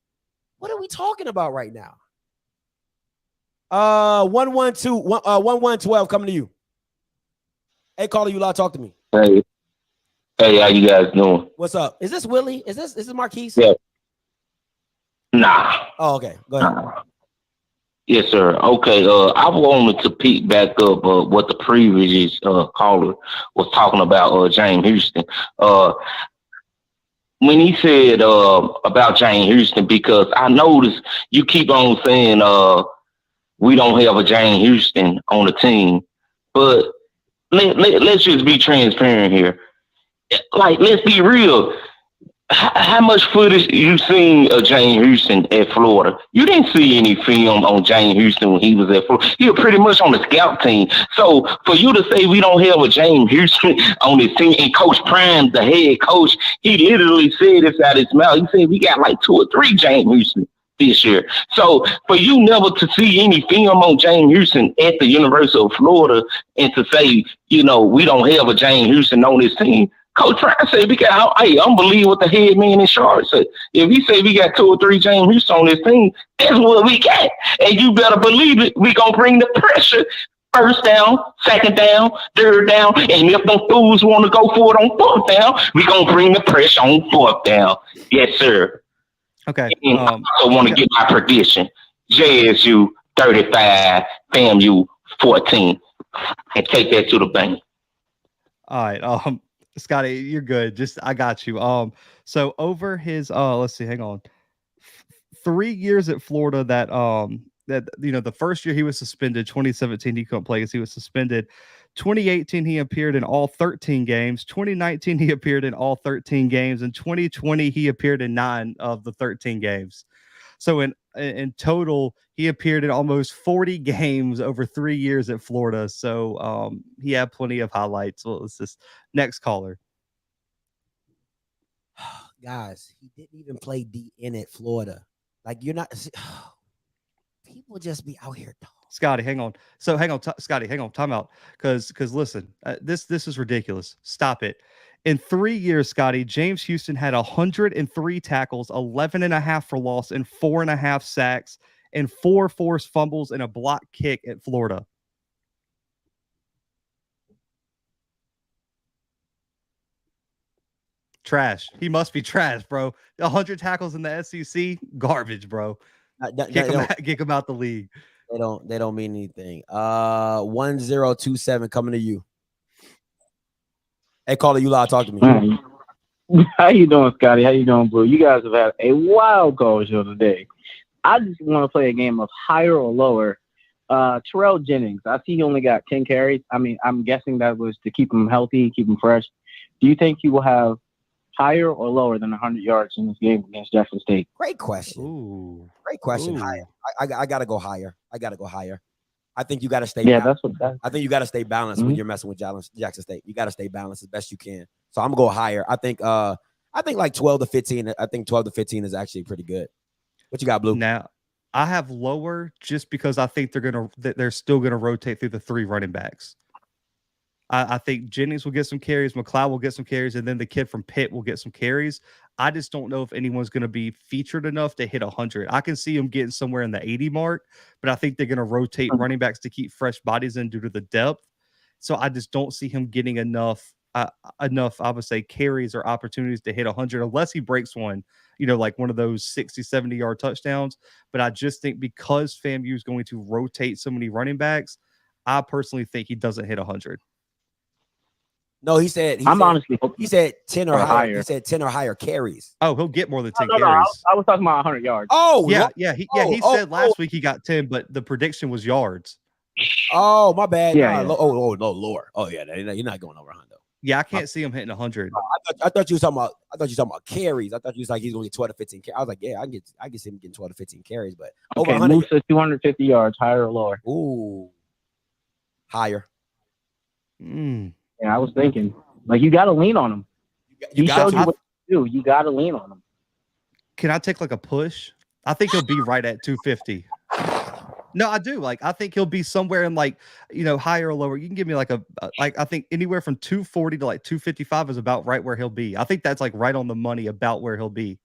Speaker 4: What are we talking about right now? 1112 coming to you. Hey, caller, you loud, talk to me.
Speaker 13: Hey, how you guys doing?
Speaker 4: What's up? Is this Willie? Is this Marquise?
Speaker 13: Yeah. Nah.
Speaker 4: Oh, okay. Go ahead.
Speaker 13: Nah. Yes, sir. Okay. I wanted to pick back up what the previous caller was talking about, James Houston. When he said about James Houston, because I noticed you keep on saying we don't have a James Houston on the team, but let's just be transparent here. Like, let's be real. How much footage you seen of James Houston at Florida? You didn't see any film on James Houston when he was at Florida. He was pretty much on the scout team. So for you to say we don't have a James Houston on this team, and Coach Prime, the head coach, he literally said this out his mouth. He said we got like 2 or 3 James Houston this year. So for you never to see any film on James Houston at the University of Florida and to say, we don't have a James Houston on this team, Coach Prime said we got. I'm believe what the head man in charge said. If he say we got 2 or 3 James Houston on this team, that's what we got. And you better believe it. We gonna bring the pressure. First down, second down, third down, and if them fools want to go for it on 4th down, we gonna bring the pressure on 4th down. Yes, sir.
Speaker 5: Okay.
Speaker 13: And I also want to get my prediction: JSU 35, FAMU 14, and take that to the bank.
Speaker 5: All right. Scotty, you're good. I got you. So over his let's see, hang on. 3 years at Florida that the first year he was suspended, 2017, he couldn't play because he was suspended. 2018, he appeared in all 13 games. 2019, he appeared in all 13 games. In 2020, he appeared in 9 of the 13 games. So in total, he appeared in almost 40 games over 3 years at Florida. So he had plenty of highlights. Well, let's just next caller.
Speaker 4: Guys, he didn't even play DN at Florida. Like, you're not. People just be out here talking.
Speaker 5: Scotty, hang on. So hang on, Scotty, hang on. Time out. Because listen, this is ridiculous. Stop it. In 3 years, Scotty, James Houston had 103 tackles, 11.5 for loss, and 4.5 sacks, and 4 forced fumbles and a block kick at Florida. Trash. He must be trash, bro. 100 tackles in the SEC, garbage, bro. Kick him out the league.
Speaker 4: They don't mean anything. 1027 coming to you. Hey, caller, you loud. Talk to me.
Speaker 14: How you doing, Scotty? How you doing, Blue? You guys have had a wild call show today. I just want to play a game of higher or lower. Terrell Jennings, I see he only got 10 carries. I mean, I'm guessing that was to keep him healthy, keep him fresh. Do you think he will have higher or lower than 100 yards in this game against Jefferson State?
Speaker 4: Great question.
Speaker 5: Ooh.
Speaker 4: Great question. Ooh. Higher. I got to go higher. I think you got to stay.
Speaker 14: Yeah,
Speaker 4: balanced.
Speaker 14: I
Speaker 4: think you got to stay balanced when you're messing with Jackson State. You got to stay balanced as best you can. So I'm gonna go higher. I think like 12 to 15. I think 12 to 15 is actually pretty good. What you got, Blue?
Speaker 5: Now, I have lower just because I think they're still gonna rotate through the 3 running backs. I think Jennings will get some carries, McLeod will get some carries, and then the kid from Pitt will get some carries. I just don't know if anyone's going to be featured enough to hit 100. I can see them getting somewhere in the 80 mark, but I think they're going to rotate running backs to keep fresh bodies in due to the depth. So I just don't see him getting enough, I would say, carries or opportunities to hit 100 unless he breaks one, like one of those 60, 70-yard touchdowns. But I just think because FAMU is going to rotate so many running backs, I personally think he doesn't hit 100.
Speaker 4: No, he said 10 or higher. He said 10 or higher carries.
Speaker 5: Oh, he'll get more than 10 carries.
Speaker 14: I was talking about 100 yards.
Speaker 4: Oh,
Speaker 5: yeah. He said last week he got 10, but the prediction was yards.
Speaker 4: Oh, my bad.
Speaker 14: Yeah.
Speaker 4: Lower. Oh, yeah. You're not going over 100.
Speaker 5: Yeah, I can't see him hitting 100.
Speaker 4: I thought you were talking about carries. I thought you was like he's going to get 12 to 15 carries. I was like, yeah, I can see him getting 12 to 15 carries, but
Speaker 14: okay,
Speaker 4: over 100.
Speaker 14: Moose says 250 yards, higher or lower?
Speaker 4: Ooh, higher.
Speaker 14: Yeah, I was thinking, like, you got to lean on him. He showed you what to do. You got to lean on him.
Speaker 5: Can I take like a push? I think he'll be right at 250. No, I do. Like, I think he'll be somewhere in like, higher or lower. You can give me like I think anywhere from 240 to like 255 is about right where he'll be. I think that's like right on the money about where he'll be.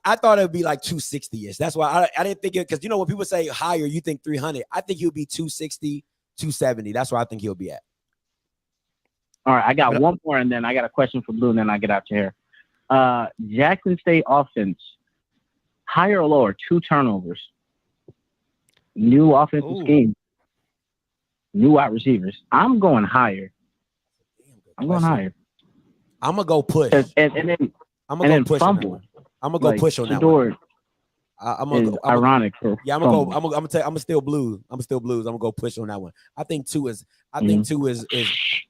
Speaker 4: I thought it would be like 260-ish. That's why I didn't think it, because when people say higher, you think 300. I think he'll be 260, 270. That's where I think he'll be at.
Speaker 14: All right, I got one more, and then I got a question for Blue, and then I get out to here. Jackson State offense, higher or lower? 2 turnovers. New offensive scheme. New wide receivers. I'm going higher. I'm going higher.
Speaker 4: I'm gonna go push.
Speaker 14: And then
Speaker 4: I'm gonna go push.
Speaker 14: Fumble.
Speaker 4: I'm gonna go push on that one. I'm
Speaker 14: ironic.
Speaker 4: I'm gonna still Blues. I'm gonna go push on that one. I think 2 is.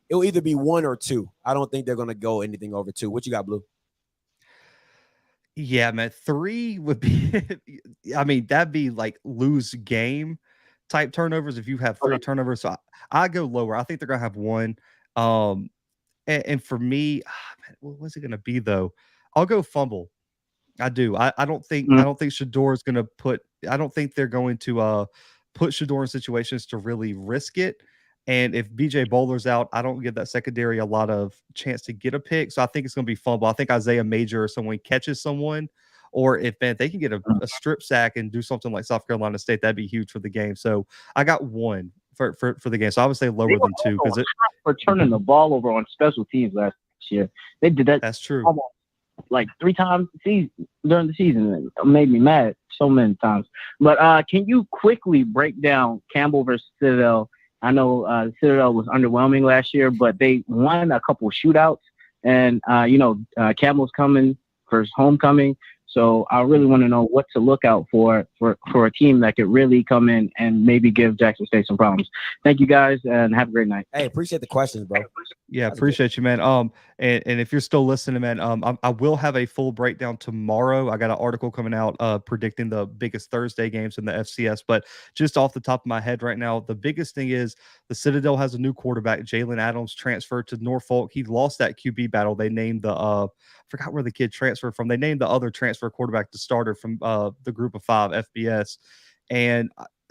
Speaker 4: It'll either be 1 or 2. I don't think they're gonna go anything over 2. What you got, Blue?
Speaker 5: Yeah, man. 3 would be. I mean, that'd be like lose game type turnovers if you have 3 turnovers. So I go lower. I think they're gonna have 1. And for me, what's it gonna be though? I'll go fumble. I do. I don't think Shador is going to put. I don't think they're going to put Shador in situations to really risk it. And if BJ Bowler's out, I don't give that secondary a lot of chance to get a pick. So I think it's going to be fumble. I think Isaiah Major or someone catches someone, or if they can get a strip sack and do something like South Carolina State, that'd be huge for the game. So I got 1 for the game. So I would say lower than 2 because
Speaker 14: for turning the ball over on special teams last year. They did that.
Speaker 5: That's true.
Speaker 14: Almost like 3 times during the season. It made me mad so many times. But can you quickly break down Campbell versus Citadel? I know Citadel was underwhelming last year, but they won a couple of shootouts. And, Campbell's coming for his homecoming. So I really want to know what to look out for for a team that could really come in and maybe give Jackson State some problems. Thank you guys, and have a great night.
Speaker 4: Hey, appreciate the questions, bro.
Speaker 5: Yeah, appreciate you, man. And if you're still listening, man, I will have a full breakdown tomorrow. I got an article coming out predicting the biggest Thursday games in the FCS. But just off the top of my head right now, the biggest thing is the Citadel has a new quarterback. Jalen Adams transferred to Norfolk. He lost that QB battle. They named the forgot where the kid transferred from. They named the other transfer quarterback the starter from the Group of 5 FBS, and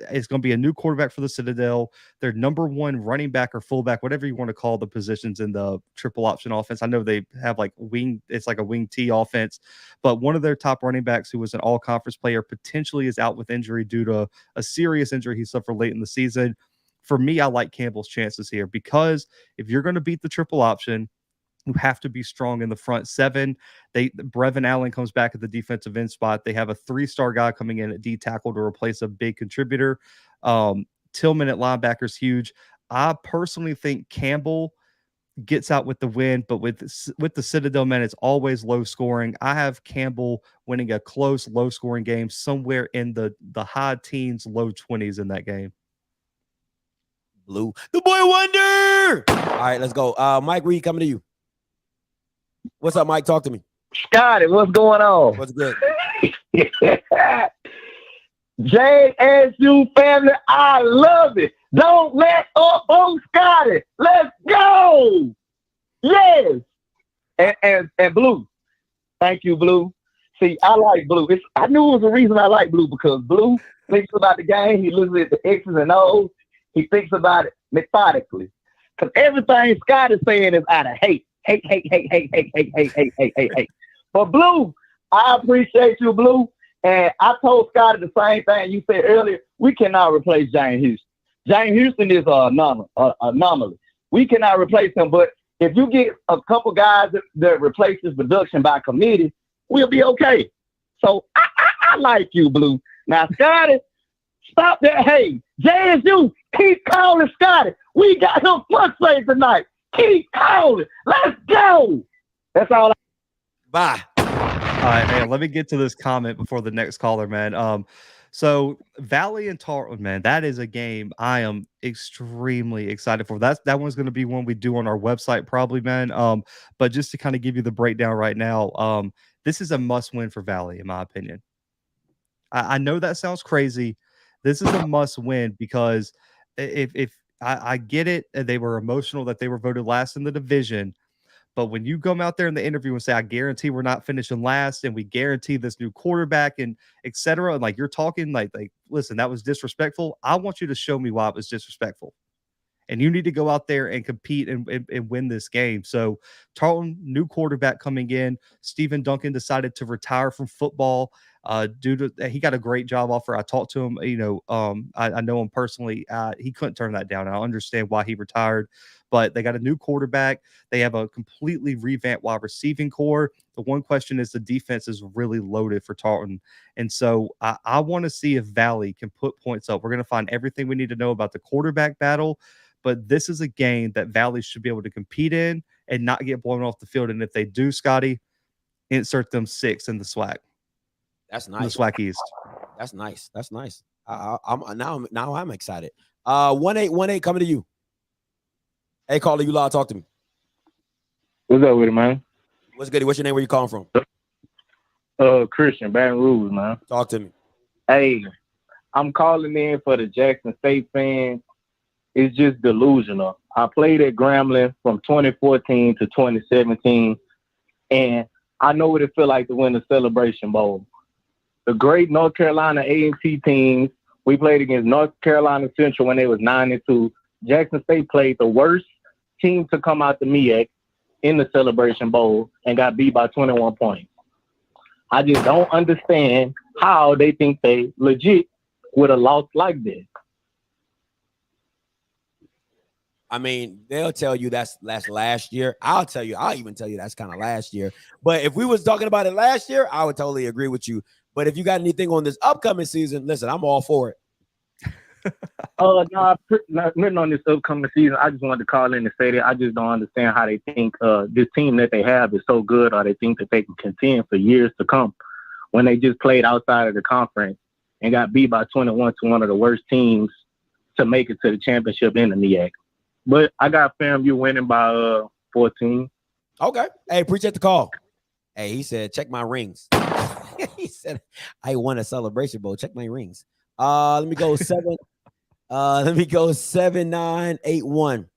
Speaker 5: it's going to be a new quarterback for the Citadel. Their number one running back or fullback, whatever you want to call the positions in the triple option offense. I know they have like wing, it's like a wing T offense, but one of their top running backs who was an all conference player potentially is out with injury due to a serious injury he suffered late in the season. For me, I like Campbell's chances here because if you're going to beat the triple option, you have to be strong in the front seven. Brevin Allen comes back at the defensive end spot. They have a 3-star guy coming in at D tackle to replace a big contributor. Tillman at linebacker is huge. I personally think Campbell gets out with the win, but with the Citadel, man, it's always low scoring. I have Campbell winning a close, low scoring game somewhere in the high teens, low 20s in that game.
Speaker 4: Blue, the boy wonder. All right, let's go. Mike Reed, coming to you. What's up, Mike? Talk to me.
Speaker 15: Scotty, what's going on?
Speaker 4: What's good?
Speaker 15: JSU family, I love it. Don't let up on Scotty. Let's go. Yes. And Blue. Thank you, Blue. See, I like Blue. I knew it was a reason I like Blue because Blue thinks about the game. He looks at the X's and O's. He thinks about it methodically. Because everything Scotty's saying is out of hate. Hate. But Blue, I appreciate you, Blue. And I told Scotty the same thing you said earlier. We cannot replace James Houston. James Houston is an anomaly. We cannot replace him. But if you get a couple guys that replace his production by committee, we'll be okay. So I like you, Blue. Now, Scotty, stop that. Hey, JSU, keep calling Scotty. We got him frustrated tonight. Keep calling. Let's go. That's all.
Speaker 4: Bye.
Speaker 5: All right, man. Let me get to this comment before the next caller, man. So Valley and Tarleton, man, that is a game I am extremely excited for. That one's going to be one we do on our website, probably, man. But just to kind of give you the breakdown right now, this is a must-win for Valley, in my opinion. I know that sounds crazy. This is a must-win because if I get it, they were emotional that they were voted last in the division. But when you come out there in the interview and say, I guarantee we're not finishing last and we guarantee this new quarterback and et cetera, and like you're talking like listen, that was disrespectful. I want you to show me why it was disrespectful. And you need to go out there and compete and win this game. So Tarleton, new quarterback coming in. Stephen Duncan decided to retire from football due to he got a great job offer. I talked to him, I know him personally. He couldn't turn that down. I understand why he retired, but they got a new quarterback. They have a completely revamped wide receiving core. The one question is the defense is really loaded for Tarleton. And so I want to see if Valley can put points up. We're going to find everything we need to know about the quarterback battle. But this is a game that Valley should be able to compete in and not get blown off the field. And if they do, Scotty, insert them 6 in the SWAC.
Speaker 4: That's nice.
Speaker 5: The SWAC East.
Speaker 4: That's nice. That's nice. I'm excited. 1-8 coming to you. Hey, caller, you loud. Talk to me.
Speaker 15: What's up with it, man?
Speaker 4: What's good? What's your name? Where you calling from?
Speaker 15: Christian, Baton Rouge, man.
Speaker 4: Talk to me.
Speaker 15: Hey, I'm calling in for the Jackson State fans. It's just delusional. I played at Grambling from 2014 to 2017, and I know what it feels like to win the Celebration Bowl. The great North Carolina A&T teams, we played against North Carolina Central when they was 9-2. Jackson State played the worst team to come out the MEAC in the Celebration Bowl and got beat by 21 points. I just don't understand how they think they legit with a loss like this.
Speaker 4: I mean, they'll tell you that's last year. I'll even tell you that's kind of last year. But if we was talking about it last year, I would totally agree with you. But if you got anything on this upcoming season, listen, I'm all for it.
Speaker 15: Nothing on this upcoming season. I just wanted to call in and say that I just don't understand how they think this team that they have is so good, or they think that they can contend for years to come when they just played outside of the conference
Speaker 14: and got beat by 21 to one of the worst teams to make it to the championship in the NEAC. But I got FAMU winning by 14.
Speaker 4: Okay. Hey, appreciate the call. Hey, he said, check my rings. He said, I won a celebration bowl. Check my rings. Let me go 7981.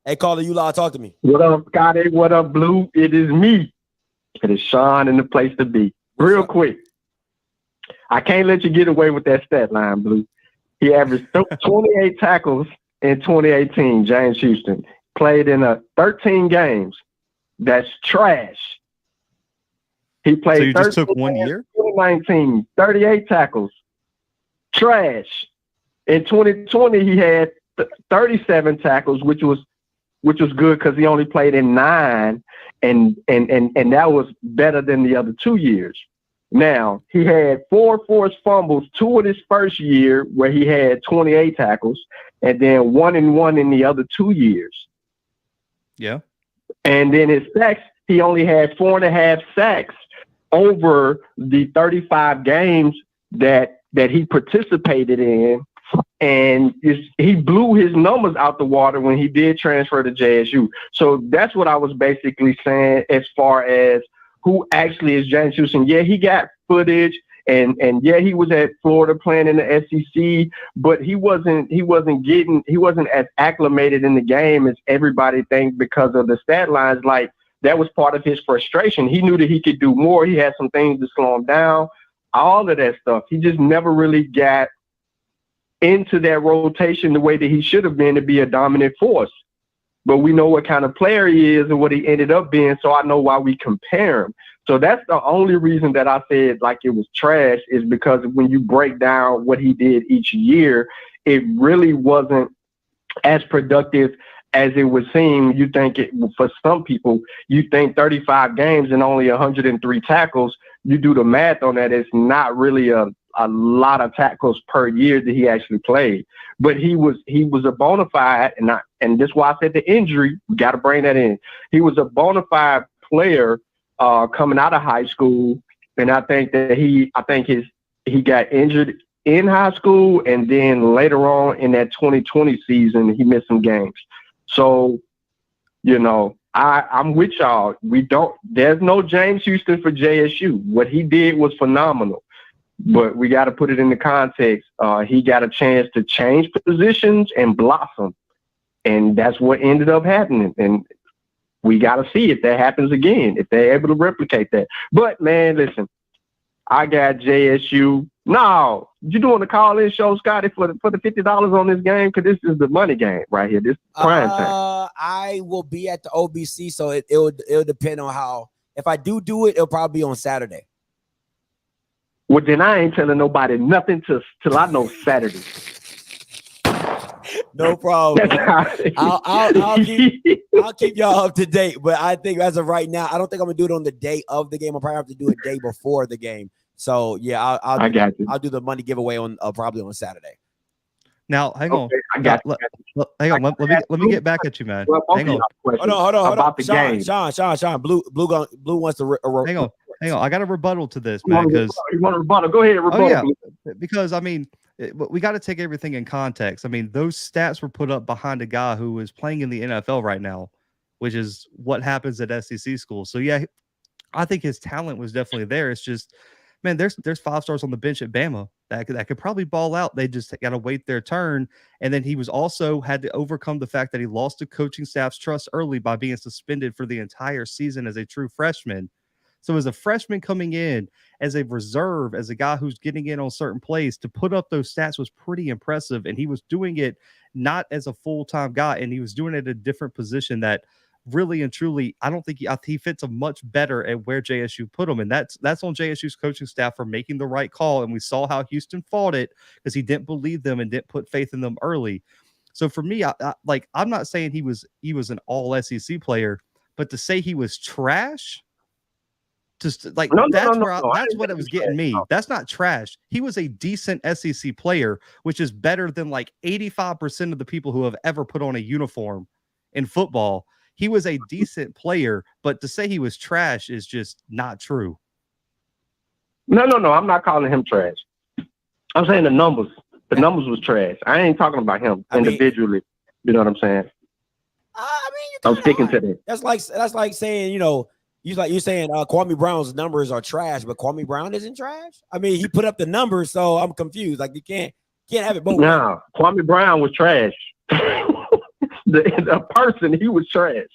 Speaker 4: Hey, caller, you loud, talk to me.
Speaker 16: What up, Scotty? What up, Blue? It is me. It is Sean in the place to be. Real quick. I can't let you get away with that stat line, Blue. He averaged 28 tackles in 2018, James Houston. Played in 13 games. That's trash. He played
Speaker 5: so you just took 1 year?
Speaker 16: 2019, 38 tackles. Trash. In 2020, he had 37 tackles, which was good because he only played in 9, and that was better than the other 2 years. Now, he had 4 forced fumbles, 2 in his first year where he had 28 tackles, and then 1 and 1 in the other 2 years.
Speaker 5: Yeah.
Speaker 16: And then his sacks, he only had 4.5 sacks over the 35 games that he participated in. And he blew his numbers out the water when he did transfer to JSU. So that's what I was basically saying as far as who actually is James Houston. Yeah, he got footage, and yeah, he was at Florida playing in the SEC, but he wasn't as acclimated in the game as everybody thinks because of the stat lines. Like, that was part of his frustration. He knew that he could do more. He had some things to slow him down, all of that stuff. He just never really got into that rotation the way that he should have been to be a dominant force. But we know what kind of player he is and what he ended up being, so I know why we compare him. So that's the only reason that I said like it was trash, is because when you break down what he did each year, it really wasn't as productive as it would seem. You think for some people, you think 35 games and only 103 tackles, you do the math on that, it's not really a lot of tackles per year that he actually played. But he was a bona fide, and this is why I said the injury, we got to bring that in. He was a bona fide player coming out of high school, and I think that he got injured in high school, and then later on in that 2020 season, he missed some games. So, I'm with y'all. There's no James Houston for JSU. What he did was phenomenal. But we got to put it in the context. He got a chance to change positions and blossom. And that's what ended up happening. And we got to see if that happens again, if they're able to replicate that. But, man, listen, I got JSU. No, you doing the call-in show, Scotty, for the $50 on this game? Because this is the money game right here. This is prime time.
Speaker 4: I will be at the OBC, so it'll depend on how. If I do it, it'll probably be on Saturday.
Speaker 16: Well, then I ain't telling nobody nothing till I know Saturday.
Speaker 4: No problem. I'll keep y'all up to date. But I think as of right now, I don't think I'm gonna do it on the day of the game. I'll probably have to do it day before the game. So yeah, I'll do the money giveaway on probably on Saturday.
Speaker 5: Now, hang on.
Speaker 16: I got
Speaker 5: hang on. Let me get back at you, man. Hang on.
Speaker 4: Hold on.
Speaker 16: About the game.
Speaker 4: Sean. Blue wants to.
Speaker 5: Hang on. I got a rebuttal to this, man. Because
Speaker 16: you want a rebuttal? Go ahead, rebuttal.
Speaker 5: Oh, yeah. Because I mean, we got to take everything in context. I mean, those stats were put up behind a guy who is playing in the NFL right now, which is what happens at SEC schools. So yeah, I think his talent was definitely there. It's just, man, there's 5 stars on the bench at Bama that could probably ball out. They just got to wait their turn. And then he was also had to overcome the fact that he lost the coaching staff's trust early by being suspended for the entire season as a true freshman. So as a freshman coming in as a reserve, as a guy who's getting in on certain plays, to put up those stats was pretty impressive. And he was doing it not as a full-time guy, and he was doing it at a different position that really and truly, I don't think he fits a much better at where JSU put him. And that's on JSU's coaching staff for making the right call. And we saw how Houston fought it because he didn't believe them and didn't put faith in them early. So for me, I'm not saying he was an all SEC player, but to say he was trash, that's what it was getting me. That's not trash. He was a decent SEC player, which is better than like 85% of the people who have ever put on a uniform in football. He was a decent player, but to say he was trash is just not true.
Speaker 16: No. I'm not calling him trash. I'm saying the numbers. The numbers was trash. I ain't talking about him individually. You know what I'm saying? I'm sticking to that.
Speaker 4: That's like saying, you're saying Kwame Brown's numbers are trash, but Kwame Brown isn't trash. I mean, he put up the numbers, so I'm confused. Like you can't have it both.
Speaker 16: No, Kwame Brown was trash. the person, he was trash.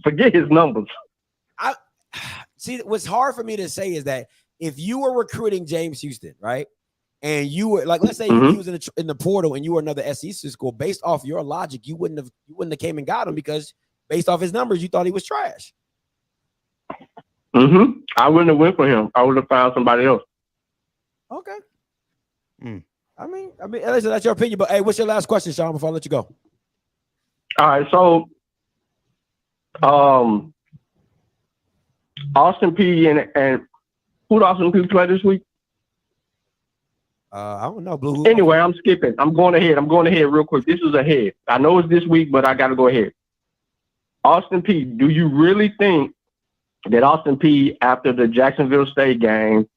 Speaker 16: Forget his numbers.
Speaker 4: I see. What's hard for me to say is that if you were recruiting James Houston, right, and you were like, let's say he was in the portal and you were another SEC school, based off your logic, you wouldn't have came and got him because based off his numbers, you thought he was trash.
Speaker 16: I wouldn't have went for him. I would have found somebody else.
Speaker 4: Okay. I mean, listen, that's your opinion, but hey, what's your last question, Sean, before I let you go?
Speaker 16: All right, so Austin P and who did Austin P play this week?
Speaker 4: I don't know. Blue.
Speaker 16: Anyway, I'm skipping. I'm going ahead real quick. This is ahead. I know it's this week, but I got to go ahead. Austin P, do you really think that Austin P after the Jacksonville State game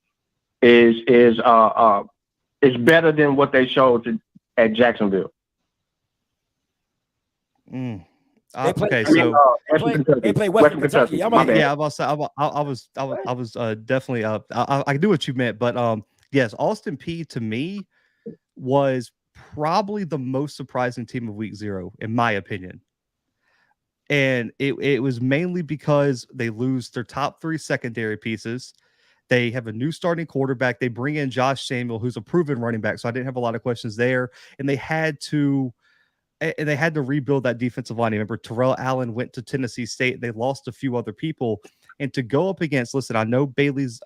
Speaker 16: is better than what they showed at Jacksonville?
Speaker 5: Okay, so
Speaker 4: they play Western Kentucky.
Speaker 5: Yeah, I was definitely I knew what you meant, but yes, Austin P to me was probably the most surprising team of week 0 in my opinion. And it was mainly because they lose their top 3 secondary pieces. They have a new starting quarterback. They bring in Josh Samuel, who's a proven running back. So I didn't have a lot of questions there. And they had to rebuild that defensive line. Remember, Terrell Allen went to Tennessee State. They lost a few other people. And to go up against, listen, I know Bailey's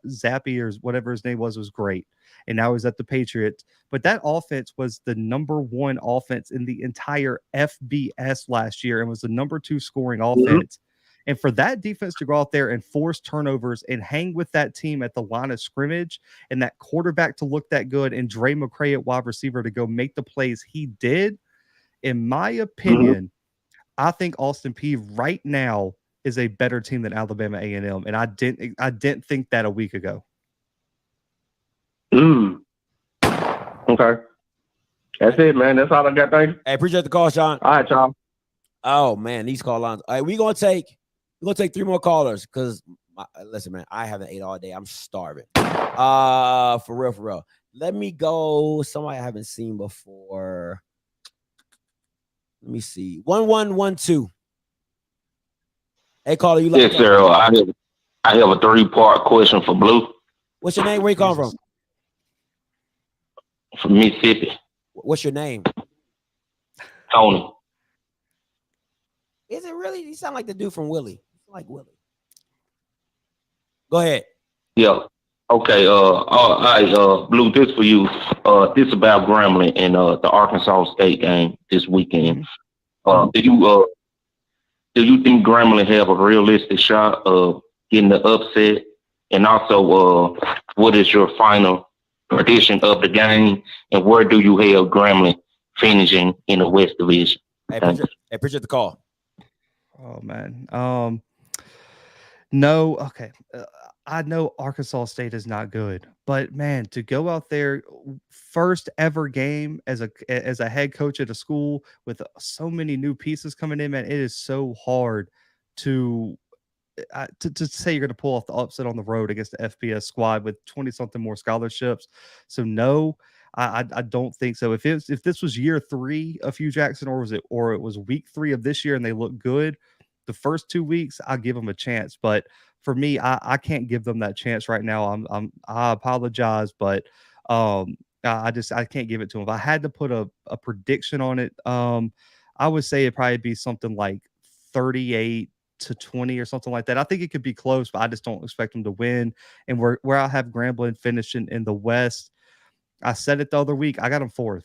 Speaker 5: Zappi or whatever his name was great. And now he's at the Patriots. But that offense was the number 1 offense in the entire FBS last year and was the number 2 scoring offense. And for that defense to go out there and force turnovers and hang with that team at the line of scrimmage and that quarterback to look that good and Dre McCray at wide receiver to go make the plays he did, in my opinion, I think Austin P right now is a better team than Alabama A&M. And I didn't think that a week ago.
Speaker 16: Okay. That's it, man. That's all I got. Thanks.
Speaker 4: Hey, appreciate the call, Sean.
Speaker 16: All right, y'all.
Speaker 4: Oh man, these call lines. All right, we're gonna take 3 more callers because listen, man, I haven't ate all day. I'm starving. For real. Let me go. Somebody I haven't seen before. Let me see. 1112. Hey, caller, you like?
Speaker 13: Yes, sir. I have a 3-part question for Blue.
Speaker 4: What's your name? Where you come from?
Speaker 13: From Mississippi.
Speaker 4: What's your name?
Speaker 13: Tony.
Speaker 4: Is it really? You sound like the dude from Willie. Like Willie. Go ahead.
Speaker 13: Yeah. Okay. All right. Blue, this for you. This about Grambling and the Arkansas State game this weekend. Do you think Grambling have a realistic shot of getting the upset? And also, what is your final prediction of the game? And where do you have Grambling finishing in the West Division?
Speaker 4: Hey, appreciate the call.
Speaker 5: Oh man. No. Okay. I know Arkansas State is not good, but man, to go out there first ever game as a head coach at a school with so many new pieces coming in, man, it is so hard to say you're going to pull off the upset on the road against the FBS squad with 20 something more scholarships. So no, I don't think so. If this was year 3 of Hugh Jackson, or it was week 3 of this year and they look good, the first 2 weeks I'll give them a chance. But for me, I can't give them that chance right now. I apologize, but I can't give it to them. If I had to put a prediction on it, I would say it'd probably be something like 38-20 or something like that. I think it could be close, but I just don't expect them to win. And where I have Grambling finishing in the West, I said it the other week, I got them 4th.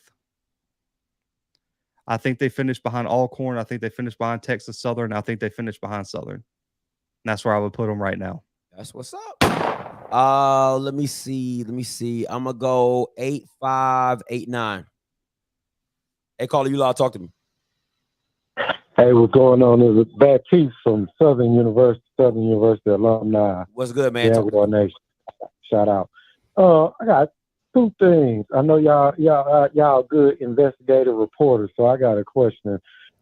Speaker 5: I think they finished behind Alcorn. I think they finished behind Texas Southern. I think they finished behind Southern. And that's where I would put them right now.
Speaker 4: That's what's up. Let me see. I'm gonna go 8-5, 8-9. Hey, caller, you allowed to talk to me.
Speaker 17: Hey, what's going on? This is Baptiste from Southern University alumni.
Speaker 4: What's good, man?
Speaker 17: Yeah, Nation. Shout out. I got Two things. I know y'all good investigative reporters, so I got a question.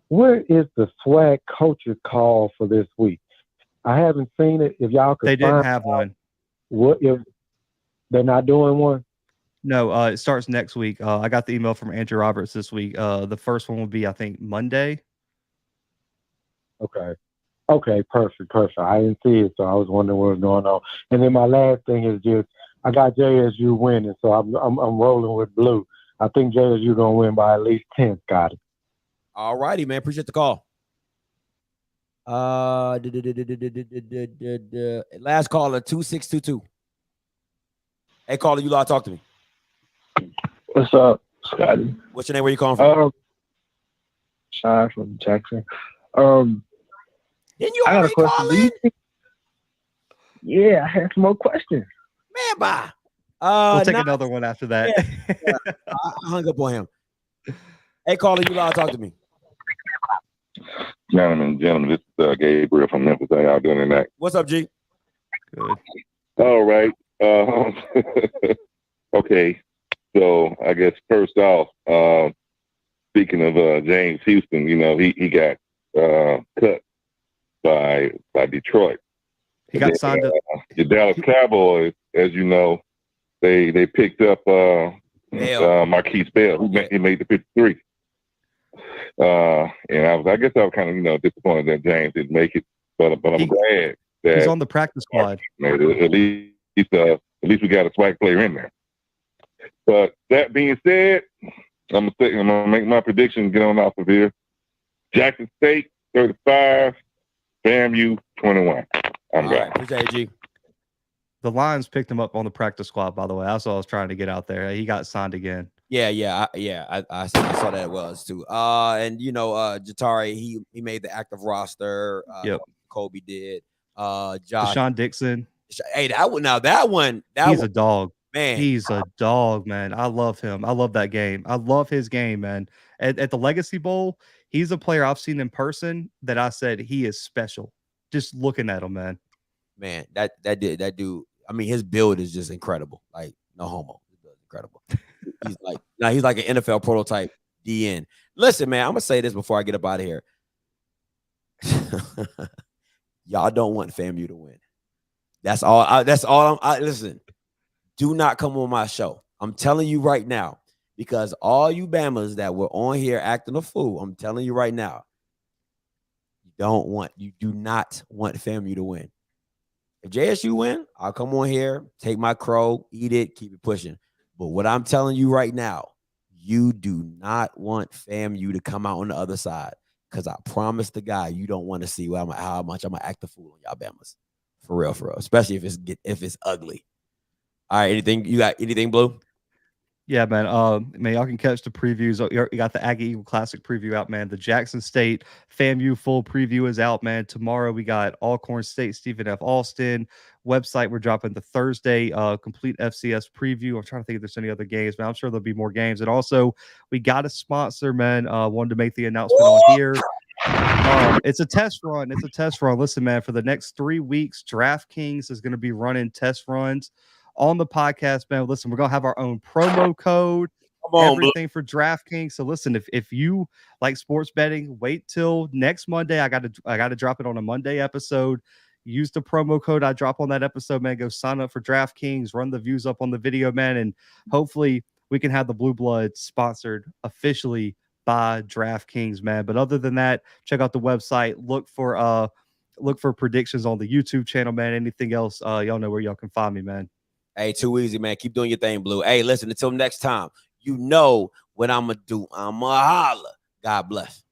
Speaker 17: Where is the swag coaches call for this week? I haven't seen it. If y'all could
Speaker 5: They didn't
Speaker 17: find
Speaker 5: have
Speaker 17: out
Speaker 5: one.
Speaker 17: what if they're not doing one?
Speaker 5: No, it starts next week. I got the email from Andrew Roberts this week. The first one will be, I think, Monday.
Speaker 17: Okay, perfect. I didn't see it, so I was wondering what was going on. And then my last thing is just I got JSU winning, so I'm rolling with blue. I think JSU gonna win by at least 10. Got it.
Speaker 4: All righty, man. Appreciate the call. Last caller 2622. Hey, caller, you lot talk to me.
Speaker 11: What's up, Scotty?
Speaker 4: What's your name? Where you calling from?
Speaker 11: Sean from Jackson.
Speaker 4: Didn't you
Speaker 11: I got a
Speaker 4: already
Speaker 11: question.
Speaker 4: call
Speaker 11: Do you
Speaker 4: in?
Speaker 11: think? Yeah, I had some more questions.
Speaker 4: Man, bye.
Speaker 5: We'll take
Speaker 4: nah,
Speaker 5: another one after that.
Speaker 4: yeah, I hung up on him. Hey, caller, you lot talk to me.
Speaker 2: Gentlemen, this is Gabriel from Memphis. How y'all doing tonight?
Speaker 4: What's up, G?
Speaker 5: Good.
Speaker 2: All right. Okay. So I guess first off, speaking of James Houston, he got cut by Detroit.
Speaker 5: He got signed up.
Speaker 2: The Dallas Cowboys, as you know, they picked up Marquise Bell, who made the 53. And I guess I was kind of disappointed that James didn't make it, but I'm glad that
Speaker 5: He's on the practice squad.
Speaker 2: At least we got a swag player in there. But that being said, I'm gonna make my prediction. Get on off of here. Jackson State 35, FAMU 21. I'm
Speaker 4: All right, appreciate it, G.
Speaker 5: The Lions picked him up on the practice squad, by the way. That's what I was trying to get out there. He got signed again.
Speaker 4: I saw that it was too. And Jatari, he made the active roster.
Speaker 5: Yep.
Speaker 4: Kobe did. Josh
Speaker 5: Deshaun Dixon.
Speaker 4: Hey, that one.
Speaker 5: He's a dog.
Speaker 4: Man.
Speaker 5: He's a dog, man. I love him. I love that game. I love his game, man. At the Legacy Bowl, he's a player I've seen in person that I said he is special. Just looking at him, man.
Speaker 4: Man, that dude. I mean, his build is just incredible. Like, no homo. Incredible. He's like an NFL prototype DN. Listen, man, I'm gonna say this before I get up out of here. Y'all don't want FAMU to win. That's all. Listen. Do not come on my show. I'm telling you right now, because all you Bammers that were on here acting a fool, I'm telling you right now, you do not want FAMU to win. If JSU win, I'll come on here, take my crow, eat it, keep it pushing. But what I'm telling you right now, you do not want FAMU to come out on the other side, because I promise the guy you don't want to see how much I'm gonna act a fool on y'all Bammers. For real, especially if it's ugly. All right, you got anything, Blue?
Speaker 5: Yeah, man. Man, y'all can catch the previews. You got the Aggie Eagle Classic preview out, man. The Jackson State FAMU full preview is out, man. Tomorrow we got Alcorn State, Stephen F. Austin. Website, we're dropping the Thursday complete FCS preview. I'm trying to think if there's any other games, man. I'm sure there'll be more games. And also, we got a sponsor, man. Wanted to make the announcement on here. It's a test run. Listen, man, for the next 3 weeks, DraftKings is going to be running test runs on the podcast, man. Listen, we're gonna have our own promo code, everything for DraftKings. So listen, if you like sports betting, wait till next Monday. I gotta drop it on a Monday episode. Use the promo code I drop on that episode, man. Go sign up for DraftKings, run the views up on the video, man, and hopefully we can have the Blue Bloods sponsored officially by DraftKings, man. But other than that, check out the website. Look for predictions on the YouTube channel, man. Anything else, y'all know where y'all can find me, man.
Speaker 4: Hey, too easy, man. Keep doing your thing, Blue. Hey, listen, until next time, you know what I'm going to do. I'm going to holler. God bless.